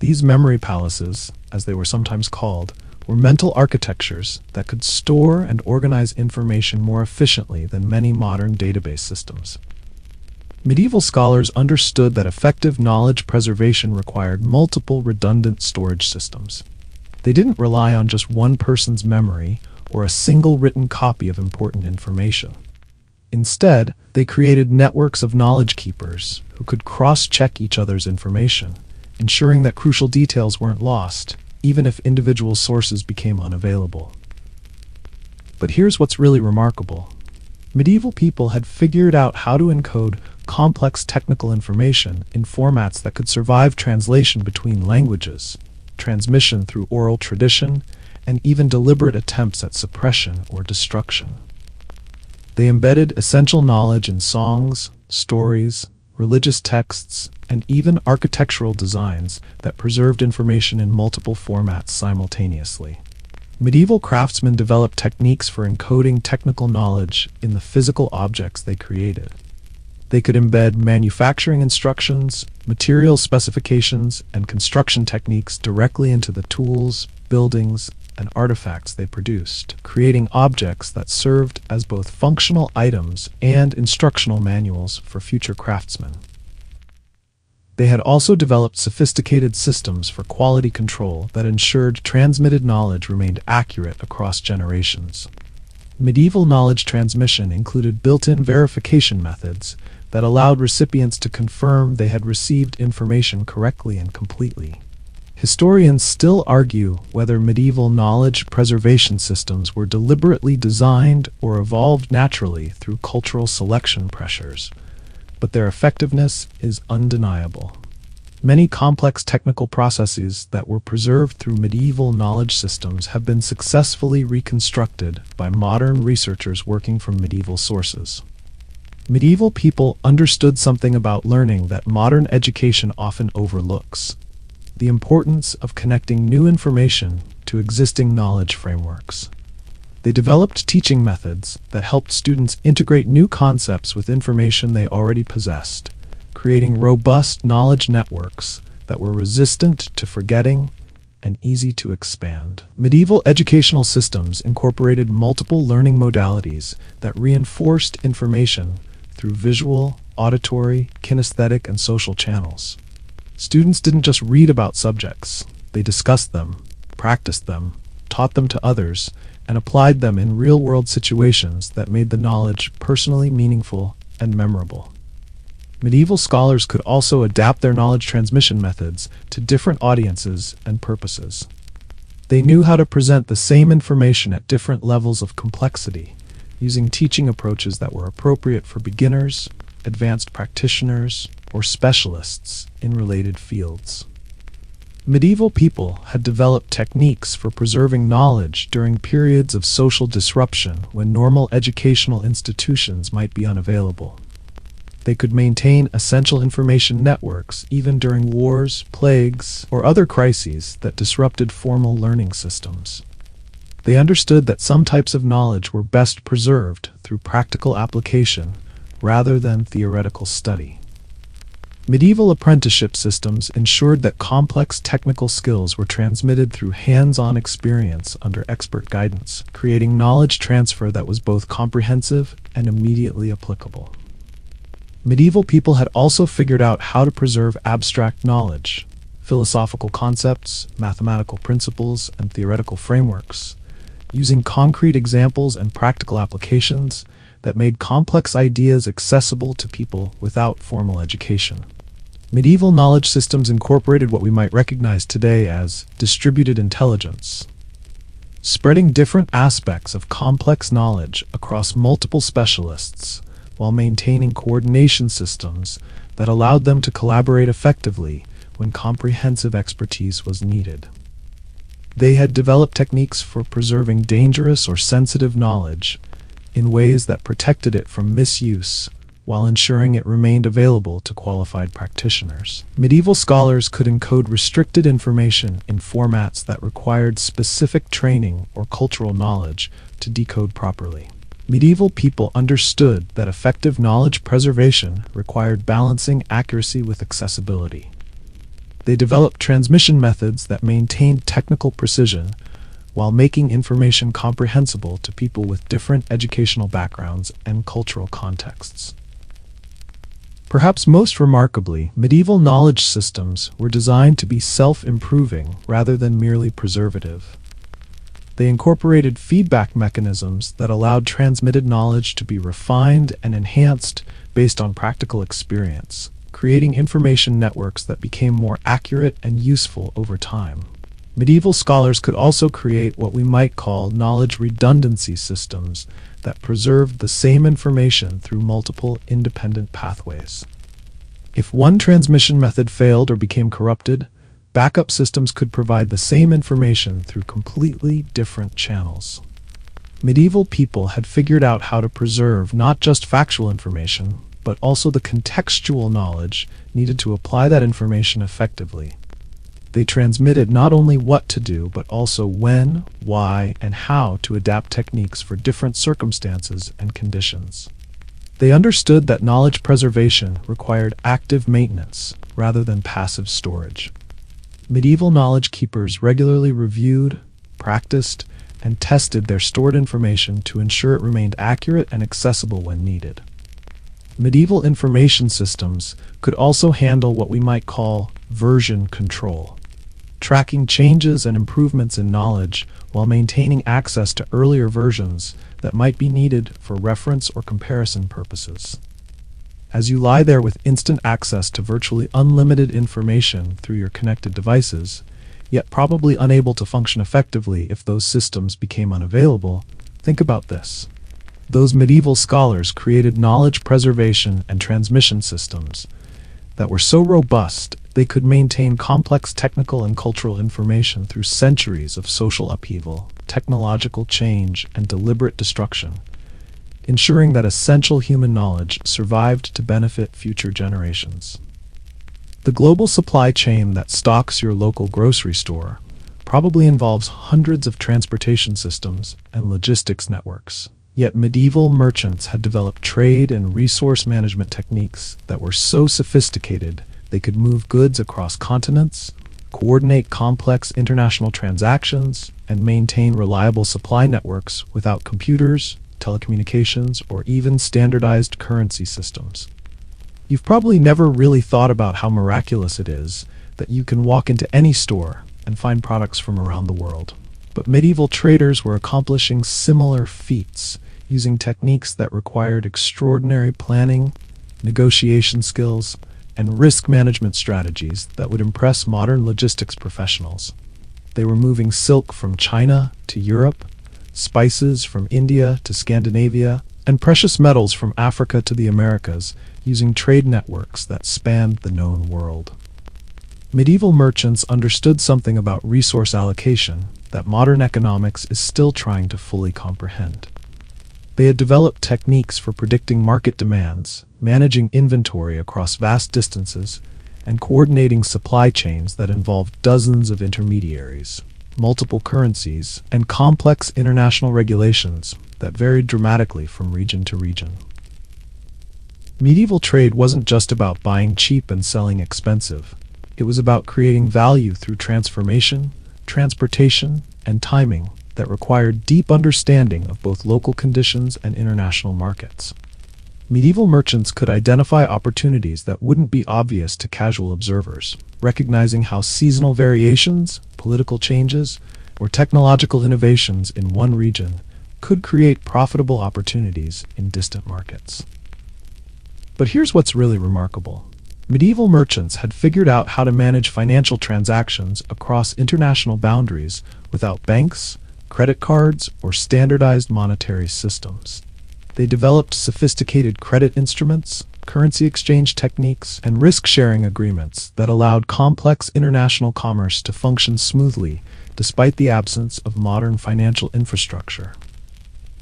These memory palaces, as they were sometimes called, were mental architectures that could store and organize information more efficiently than many modern database systems. Medieval scholars understood that effective knowledge preservation required multiple redundant storage systems. They didn't rely on just one person's memory or a single written copy of important information. Instead, they created networks of knowledge keepers who could cross-check each other's information, ensuring that crucial details weren't lost, even if individual sources became unavailable. But here's what's really remarkable. Medieval people had figured out how to encode complex technical information in formats that could survive translation between languages, transmission through oral tradition, and even deliberate attempts at suppression or destruction. They embedded essential knowledge in songs, stories, religious texts, and even architectural designs that preserved information in multiple formats simultaneously. Medieval craftsmen developed techniques for encoding technical knowledge in the physical objects they created. They could embed manufacturing instructions, material specifications, and construction techniques directly into the tools, buildings, and artifacts they produced, creating objects that served as both functional items and instructional manuals for future craftsmen. They had also developed sophisticated systems for quality control that ensured transmitted knowledge remained accurate across generations. Medieval knowledge transmission included built-in verification methods that allowed recipients to confirm they had received information correctly and completely. Historians still argue whether medieval knowledge preservation systems were deliberately designed or evolved naturally through cultural selection pressures, but their effectiveness is undeniable. Many complex technical processes that were preserved through medieval knowledge systems have been successfully reconstructed by modern researchers working from medieval sources. Medieval people understood something about learning that modern education often overlooks: the importance of connecting new information to existing knowledge frameworks. They developed teaching methods that helped students integrate new concepts with information they already possessed, creating robust knowledge networks that were resistant to forgetting and easy to expand. Medieval educational systems incorporated multiple learning modalities that reinforced information through visual, auditory, kinesthetic, and social channels. Students didn't just read about subjects, they discussed them, practiced them, taught them to others, and applied them in real-world situations that made the knowledge personally meaningful and memorable. Medieval scholars could also adapt their knowledge transmission methods to different audiences and purposes. They knew how to present the same information at different levels of complexity, using teaching approaches that were appropriate for beginners, advanced practitioners, or specialists in related fields. Medieval people had developed techniques for preserving knowledge during periods of social disruption when normal educational institutions might be unavailable. They could maintain essential information networks even during wars, plagues, or other crises that disrupted formal learning systems. They understood that some types of knowledge were best preserved through practical application rather than theoretical study. Medieval apprenticeship systems ensured that complex technical skills were transmitted through hands-on experience under expert guidance, creating knowledge transfer that was both comprehensive and immediately applicable. Medieval people had also figured out how to preserve abstract knowledge, philosophical concepts, mathematical principles, and theoretical frameworks, using concrete examples and practical applications that made complex ideas accessible to people without formal education. Medieval knowledge systems incorporated what we might recognize today as distributed intelligence, spreading different aspects of complex knowledge across multiple specialists while maintaining coordination systems that allowed them to collaborate effectively when comprehensive expertise was needed. They had developed techniques for preserving dangerous or sensitive knowledge in ways that protected it from misuse while ensuring it remained available to qualified practitioners. Medieval scholars could encode restricted information in formats that required specific training or cultural knowledge to decode properly. Medieval people understood that effective knowledge preservation required balancing accuracy with accessibility. They developed transmission methods that maintained technical precision while making information comprehensible to people with different educational backgrounds and cultural contexts. Perhaps most remarkably, medieval knowledge systems were designed to be self-improving rather than merely preservative. They incorporated feedback mechanisms that allowed transmitted knowledge to be refined and enhanced based on practical experience, creating information networks that became more accurate and useful over time. Medieval scholars could also create what we might call knowledge redundancy systems that preserved the same information through multiple independent pathways. If one transmission method failed or became corrupted, backup systems could provide the same information through completely different channels. Medieval people had figured out how to preserve not just factual information, but also the contextual knowledge needed to apply that information effectively. They transmitted not only what to do, but also when, why, and how to adapt techniques for different circumstances and conditions. They understood that knowledge preservation required active maintenance rather than passive storage. Medieval knowledge keepers regularly reviewed, practiced, and tested their stored information to ensure it remained accurate and accessible when needed. Medieval information systems could also handle what we might call version control, tracking changes and improvements in knowledge while maintaining access to earlier versions that might be needed for reference or comparison purposes. As you lie there with instant access to virtually unlimited information through your connected devices, yet probably unable to function effectively if those systems became unavailable, think about this. Those medieval scholars created knowledge preservation and transmission systems that were so robust they could maintain complex technical and cultural information through centuries of social upheaval, technological change, and deliberate destruction, ensuring that essential human knowledge survived to benefit future generations. The global supply chain that stocks your local grocery store probably involves hundreds of transportation systems and logistics networks. Yet medieval merchants had developed trade and resource management techniques that were so sophisticated they could move goods across continents, coordinate complex international transactions, and maintain reliable supply networks without computers, telecommunications, or even standardized currency systems. You've probably never really thought about how miraculous it is that you can walk into any store and find products from around the world. But medieval traders were accomplishing similar feats, using techniques that required extraordinary planning, negotiation skills, and risk management strategies that would impress modern logistics professionals. They were moving silk from China to Europe, spices from India to Scandinavia, and precious metals from Africa to the Americas, using trade networks that spanned the known world. Medieval merchants understood something about resource allocation that modern economics is still trying to fully comprehend. They had developed techniques for predicting market demands, managing inventory across vast distances, and coordinating supply chains that involved dozens of intermediaries, multiple currencies, and complex international regulations that varied dramatically from region to region. Medieval trade wasn't just about buying cheap and selling expensive. It was about creating value through transformation, transportation, and timing that required deep understanding of both local conditions and international markets. Medieval merchants could identify opportunities that wouldn't be obvious to casual observers, recognizing how seasonal variations, political changes, or technological innovations in one region could create profitable opportunities in distant markets. But here's what's really remarkable. Medieval merchants had figured out how to manage financial transactions across international boundaries without banks, credit cards, or standardized monetary systems. They developed sophisticated credit instruments, currency exchange techniques, and risk-sharing agreements that allowed complex international commerce to function smoothly despite the absence of modern financial infrastructure.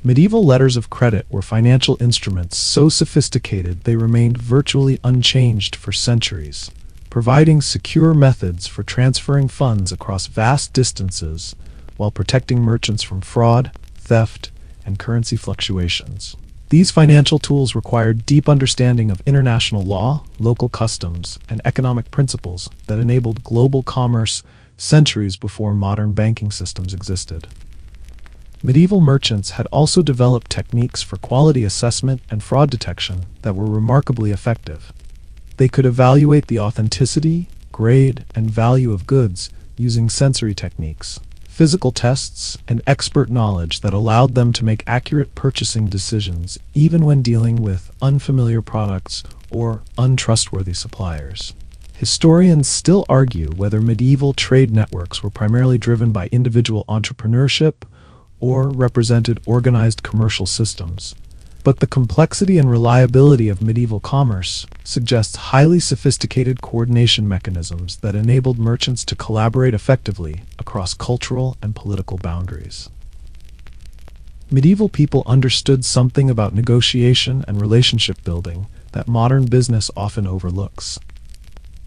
Medieval letters of credit were financial instruments so sophisticated they remained virtually unchanged for centuries, providing secure methods for transferring funds across vast distances while protecting merchants from fraud, theft, and currency fluctuations. These financial tools required deep understanding of international law, local customs, and economic principles that enabled global commerce centuries before modern banking systems existed. Medieval merchants had also developed techniques for quality assessment and fraud detection that were remarkably effective. They could evaluate the authenticity, grade, and value of goods using sensory techniques, physical tests, and expert knowledge that allowed them to make accurate purchasing decisions even when dealing with unfamiliar products or untrustworthy suppliers. Historians still argue whether medieval trade networks were primarily driven by individual entrepreneurship or represented organized commercial systems. But the complexity and reliability of medieval commerce suggests highly sophisticated coordination mechanisms that enabled merchants to collaborate effectively across cultural and political boundaries. Medieval people understood something about negotiation and relationship building that modern business often overlooks.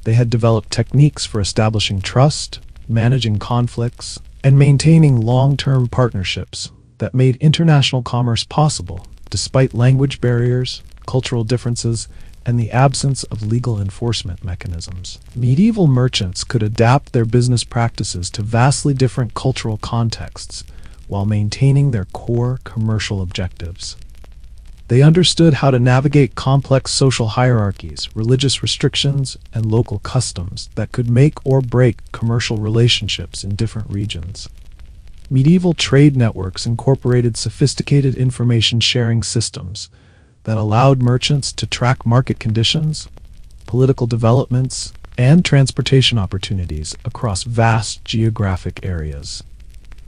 They had developed techniques for establishing trust, managing conflicts, and maintaining long-term partnerships that made international commerce possible, despite language barriers, cultural differences, and the absence of legal enforcement mechanisms. Medieval merchants could adapt their business practices to vastly different cultural contexts while maintaining their core commercial objectives. They understood how to navigate complex social hierarchies, religious restrictions, and local customs that could make or break commercial relationships in different regions. Medieval trade networks incorporated sophisticated information sharing systems that allowed merchants to track market conditions, political developments, and transportation opportunities across vast geographic areas.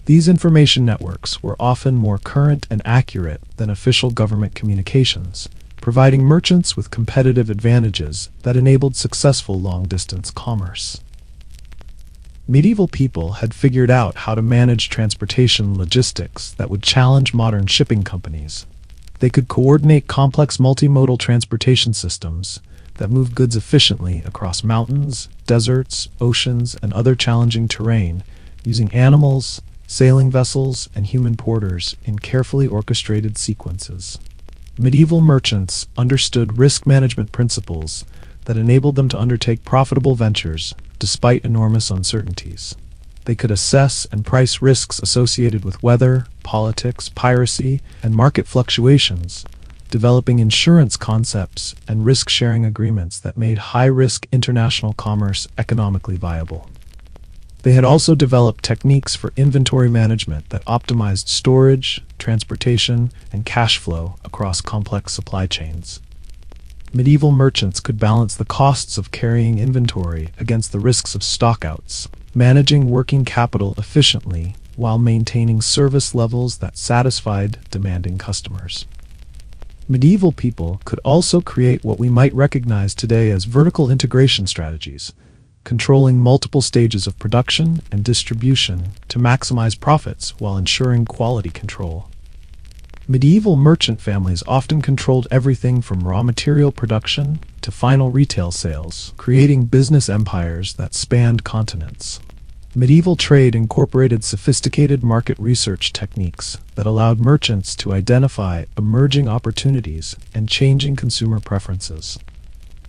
These information networks were often more current and accurate than official government communications, providing merchants with competitive advantages that enabled successful long-distance commerce. Medieval people had figured out how to manage transportation logistics that would challenge modern shipping companies. They could coordinate complex multimodal transportation systems that move goods efficiently across mountains, deserts, oceans, and other challenging terrain, using animals, sailing vessels, and human porters in carefully orchestrated sequences. Medieval merchants understood risk management principles that enabled them to undertake profitable ventures despite enormous uncertainties. They could assess and price risks associated with weather, politics, piracy, and market fluctuations, developing insurance concepts and risk-sharing agreements that made high-risk international commerce economically viable. They had also developed techniques for inventory management that optimized storage, transportation, and cash flow across complex supply chains. Medieval merchants could balance the costs of carrying inventory against the risks of stockouts, managing working capital efficiently while maintaining service levels that satisfied demanding customers. Medieval people could also create what we might recognize today as vertical integration strategies, controlling multiple stages of production and distribution to maximize profits while ensuring quality control. Medieval merchant families often controlled everything from raw material production to final retail sales, creating business empires that spanned continents. Medieval trade incorporated sophisticated market research techniques that allowed merchants to identify emerging opportunities and changing consumer preferences.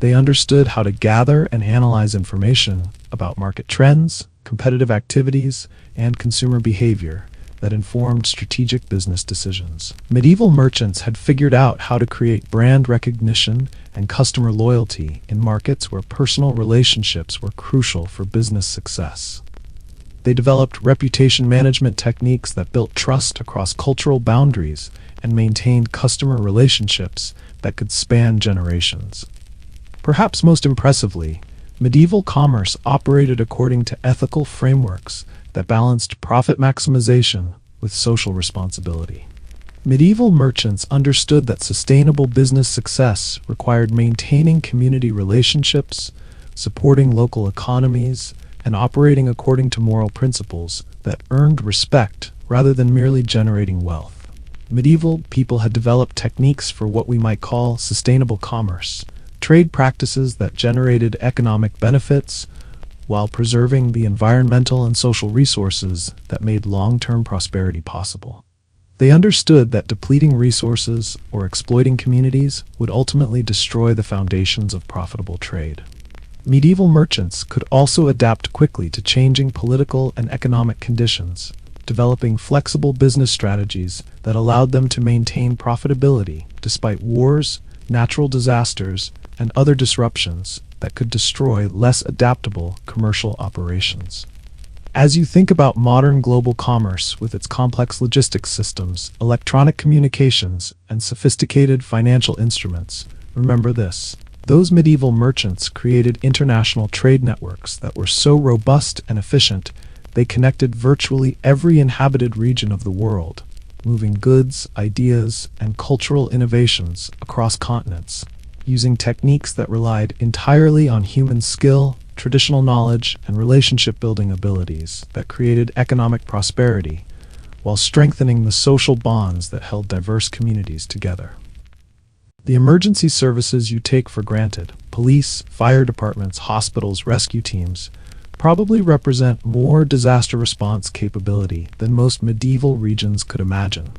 They understood how to gather and analyze information about market trends, competitive activities, and consumer behavior that informed strategic business decisions. Medieval merchants had figured out how to create brand recognition and customer loyalty in markets where personal relationships were crucial for business success. They developed reputation management techniques that built trust across cultural boundaries and maintained customer relationships that could span generations. Perhaps most impressively, medieval commerce operated according to ethical frameworks that balanced profit maximization with social responsibility. Medieval merchants understood that sustainable business success required maintaining community relationships, supporting local economies, and operating according to moral principles that earned respect rather than merely generating wealth. Medieval people had developed techniques for what we might call sustainable commerce, trade practices that generated economic benefits while preserving the environmental and social resources that made long-term prosperity possible. They understood that depleting resources or exploiting communities would ultimately destroy the foundations of profitable trade. Medieval merchants could also adapt quickly to changing political and economic conditions, developing flexible business strategies that allowed them to maintain profitability despite wars, natural disasters, and other disruptions that could destroy less adaptable commercial operations. As you think about modern global commerce with its complex logistics systems, electronic communications, and sophisticated financial instruments, remember this. Those medieval merchants created international trade networks that were so robust and efficient they connected virtually every inhabited region of the world, moving goods, ideas, and cultural innovations across continents, using techniques that relied entirely on human skill, traditional knowledge, and relationship-building abilities that created economic prosperity, while strengthening the social bonds that held diverse communities together. The emergency services you take for granted, police, fire departments, hospitals, rescue teams, probably represent more disaster response capability than most medieval regions could imagine.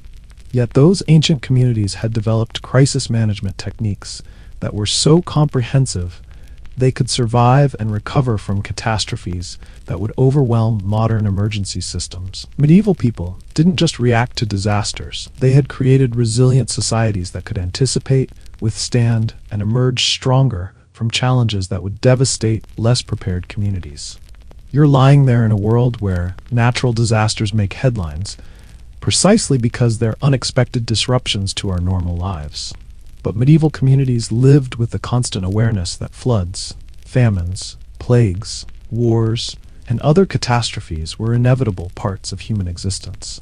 Yet those ancient communities had developed crisis management techniques that were so comprehensive they could survive and recover from catastrophes that would overwhelm modern emergency systems. Medieval people didn't just react to disasters. They had created resilient societies that could anticipate, withstand, and emerge stronger from challenges that would devastate less prepared communities. You're lying there in a world where natural disasters make headlines, precisely because they're unexpected disruptions to our normal lives. But medieval communities lived with the constant awareness that floods, famines, plagues, wars, and other catastrophes were inevitable parts of human existence.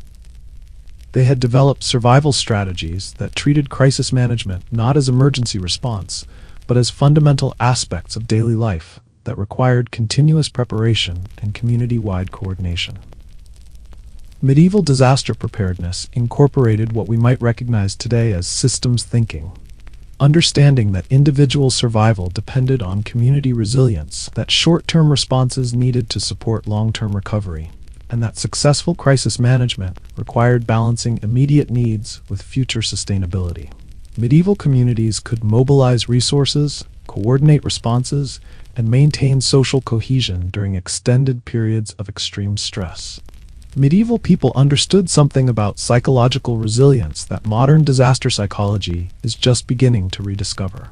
They had developed survival strategies that treated crisis management not as emergency response, but as fundamental aspects of daily life that required continuous preparation and community-wide coordination. Medieval disaster preparedness incorporated what we might recognize today as systems thinking. Understanding that individual survival depended on community resilience, that short-term responses needed to support long-term recovery, and that successful crisis management required balancing immediate needs with future sustainability. Medieval communities could mobilize resources, coordinate responses, and maintain social cohesion during extended periods of extreme stress. Medieval people understood something about psychological resilience that modern disaster psychology is just beginning to rediscover.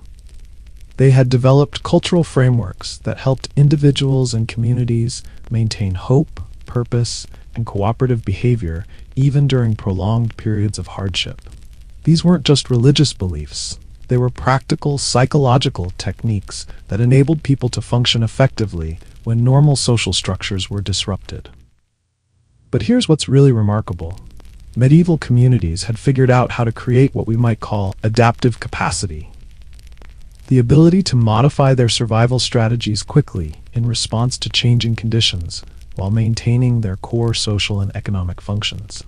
They had developed cultural frameworks that helped individuals and communities maintain hope, purpose, and cooperative behavior even during prolonged periods of hardship. These weren't just religious beliefs. They were practical psychological techniques that enabled people to function effectively when normal social structures were disrupted. But here's what's really remarkable. Medieval communities had figured out how to create what we might call adaptive capacity. The ability to modify their survival strategies quickly in response to changing conditions while maintaining their core social and economic functions.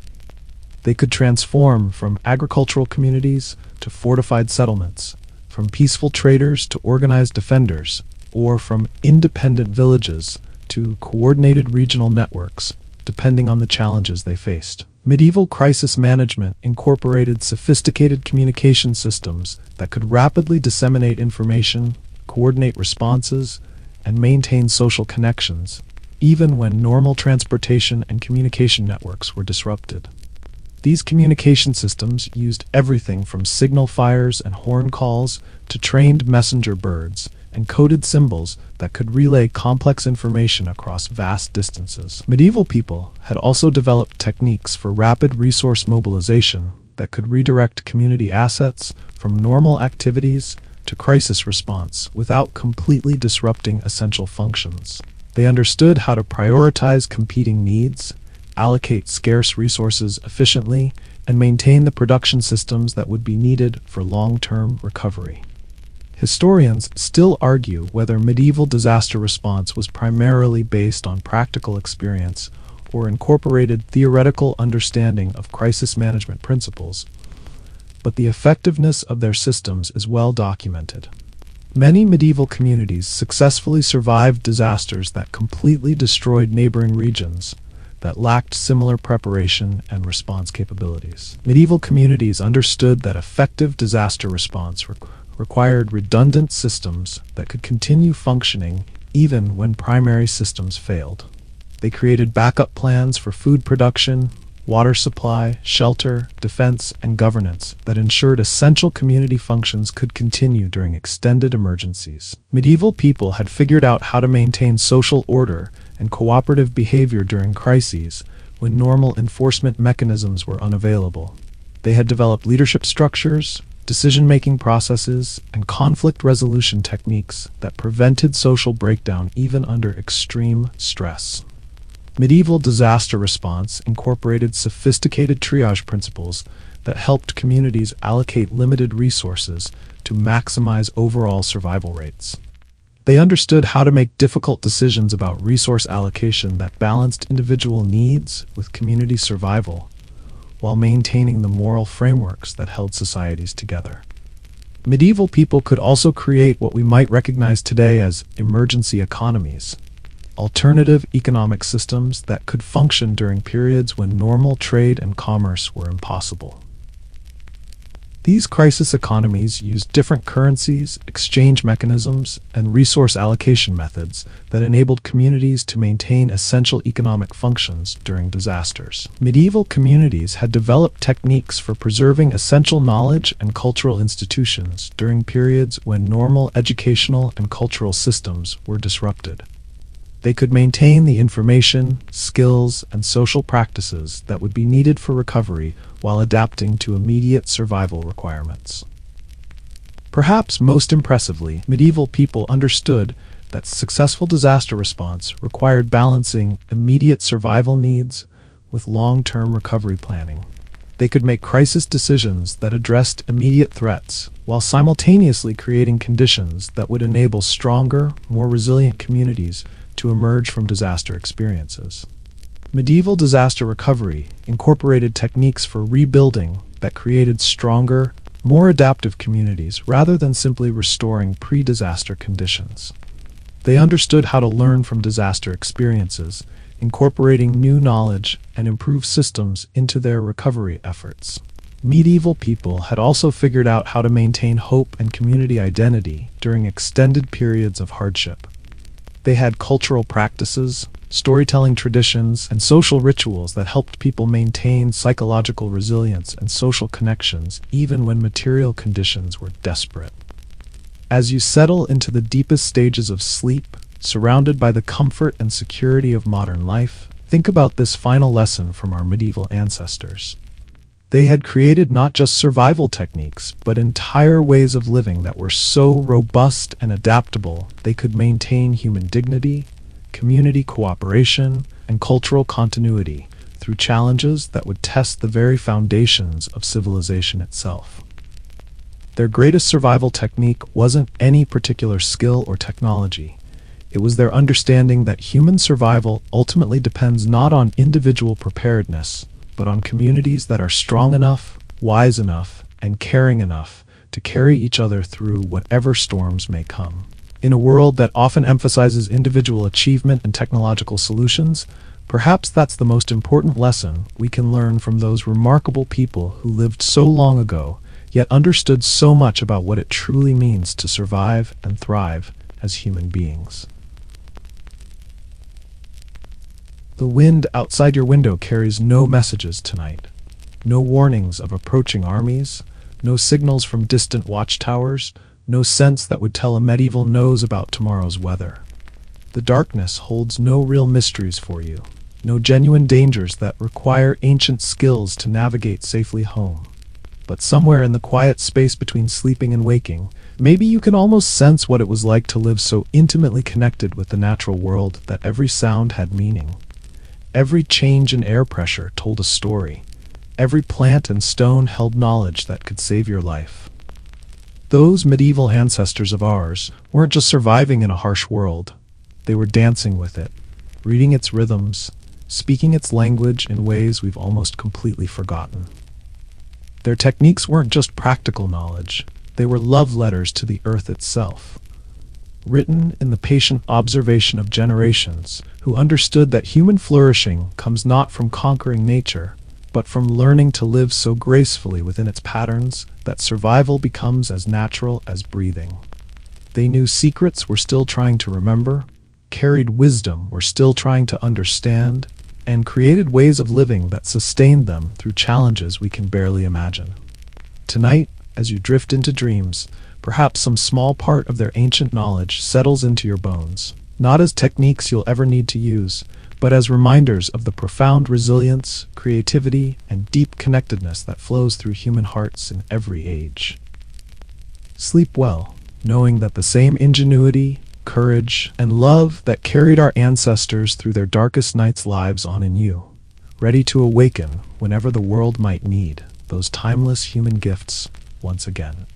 They could transform from agricultural communities to fortified settlements, from peaceful traders to organized defenders, or from independent villages to coordinated regional networks, depending on the challenges they faced. Medieval crisis management incorporated sophisticated communication systems that could rapidly disseminate information, coordinate responses, and maintain social connections, even when normal transportation and communication networks were disrupted. These communication systems used everything from signal fires and horn calls to trained messenger birds and coded symbols that could relay complex information across vast distances. Medieval people had also developed techniques for rapid resource mobilization that could redirect community assets from normal activities to crisis response without completely disrupting essential functions. They understood how to prioritize competing needs, allocate scarce resources efficiently, and maintain the production systems that would be needed for long-term recovery. Historians still argue whether medieval disaster response was primarily based on practical experience or incorporated theoretical understanding of crisis management principles, but the effectiveness of their systems is well documented. Many medieval communities successfully survived disasters that completely destroyed neighboring regions that lacked similar preparation and response capabilities. Medieval communities understood that effective disaster response required redundant systems that could continue functioning even when primary systems failed. They created backup plans for food production, water supply, shelter, defense, and governance that ensured essential community functions could continue during extended emergencies. Medieval people had figured out how to maintain social order and cooperative behavior during crises when normal enforcement mechanisms were unavailable. They had developed leadership structures, decision-making processes, and conflict resolution techniques that prevented social breakdown even under extreme stress. Medieval disaster response incorporated sophisticated triage principles that helped communities allocate limited resources to maximize overall survival rates. They understood how to make difficult decisions about resource allocation that balanced individual needs with community survival, while maintaining the moral frameworks that held societies together. Medieval people could also create what we might recognize today as emergency economies, alternative economic systems that could function during periods when normal trade and commerce were impossible. These crisis economies used different currencies, exchange mechanisms, and resource allocation methods that enabled communities to maintain essential economic functions during disasters. Medieval communities had developed techniques for preserving essential knowledge and cultural institutions during periods when normal educational and cultural systems were disrupted. They could maintain the information, skills, and social practices that would be needed for recovery while adapting to immediate survival requirements. Perhaps most impressively, medieval people understood that successful disaster response required balancing immediate survival needs with long-term recovery planning. They could make crisis decisions that addressed immediate threats while simultaneously creating conditions that would enable stronger, more resilient communities to emerge from disaster experiences. Medieval disaster recovery incorporated techniques for rebuilding that created stronger, more adaptive communities rather than simply restoring pre-disaster conditions. They understood how to learn from disaster experiences, incorporating new knowledge and improved systems into their recovery efforts. Medieval people had also figured out how to maintain hope and community identity during extended periods of hardship. They had cultural practices, storytelling traditions, and social rituals that helped people maintain psychological resilience and social connections even when material conditions were desperate. As you settle into the deepest stages of sleep, surrounded by the comfort and security of modern life, think about this final lesson from our medieval ancestors. They had created not just survival techniques, but entire ways of living that were so robust and adaptable they could maintain human dignity, community cooperation, and cultural continuity through challenges that would test the very foundations of civilization itself. Their greatest survival technique wasn't any particular skill or technology. It was their understanding that human survival ultimately depends not on individual preparedness, but on communities that are strong enough, wise enough, and caring enough to carry each other through whatever storms may come. In a world that often emphasizes individual achievement and technological solutions, perhaps that's the most important lesson we can learn from those remarkable people who lived so long ago, yet understood so much about what it truly means to survive and thrive as human beings. The wind outside your window carries no messages tonight. No warnings of approaching armies, no signals from distant watchtowers, no sense that would tell a medieval nose about tomorrow's weather. The darkness holds no real mysteries for you, no genuine dangers that require ancient skills to navigate safely home. But somewhere in the quiet space between sleeping and waking, maybe you can almost sense what it was like to live so intimately connected with the natural world that every sound had meaning. Every change in air pressure told a story. Every plant and stone held knowledge that could save your life. Those medieval ancestors of ours weren't just surviving in a harsh world. They were dancing with it, reading its rhythms, speaking its language in ways we've almost completely forgotten. Their techniques weren't just practical knowledge. They were love letters to the earth itself, written in the patient observation of generations who understood that human flourishing comes not from conquering nature, but from learning to live so gracefully within its patterns that survival becomes as natural as breathing. They knew secrets we're still trying to remember, carried wisdom we're still trying to understand, and created ways of living that sustained them through challenges we can barely imagine. Tonight, as you drift into dreams, perhaps some small part of their ancient knowledge settles into your bones, not as techniques you'll ever need to use, but as reminders of the profound resilience, creativity, and deep connectedness that flows through human hearts in every age. Sleep well, knowing that the same ingenuity, courage, and love that carried our ancestors through their darkest nights lives on in you, ready to awaken whenever the world might need those timeless human gifts once again.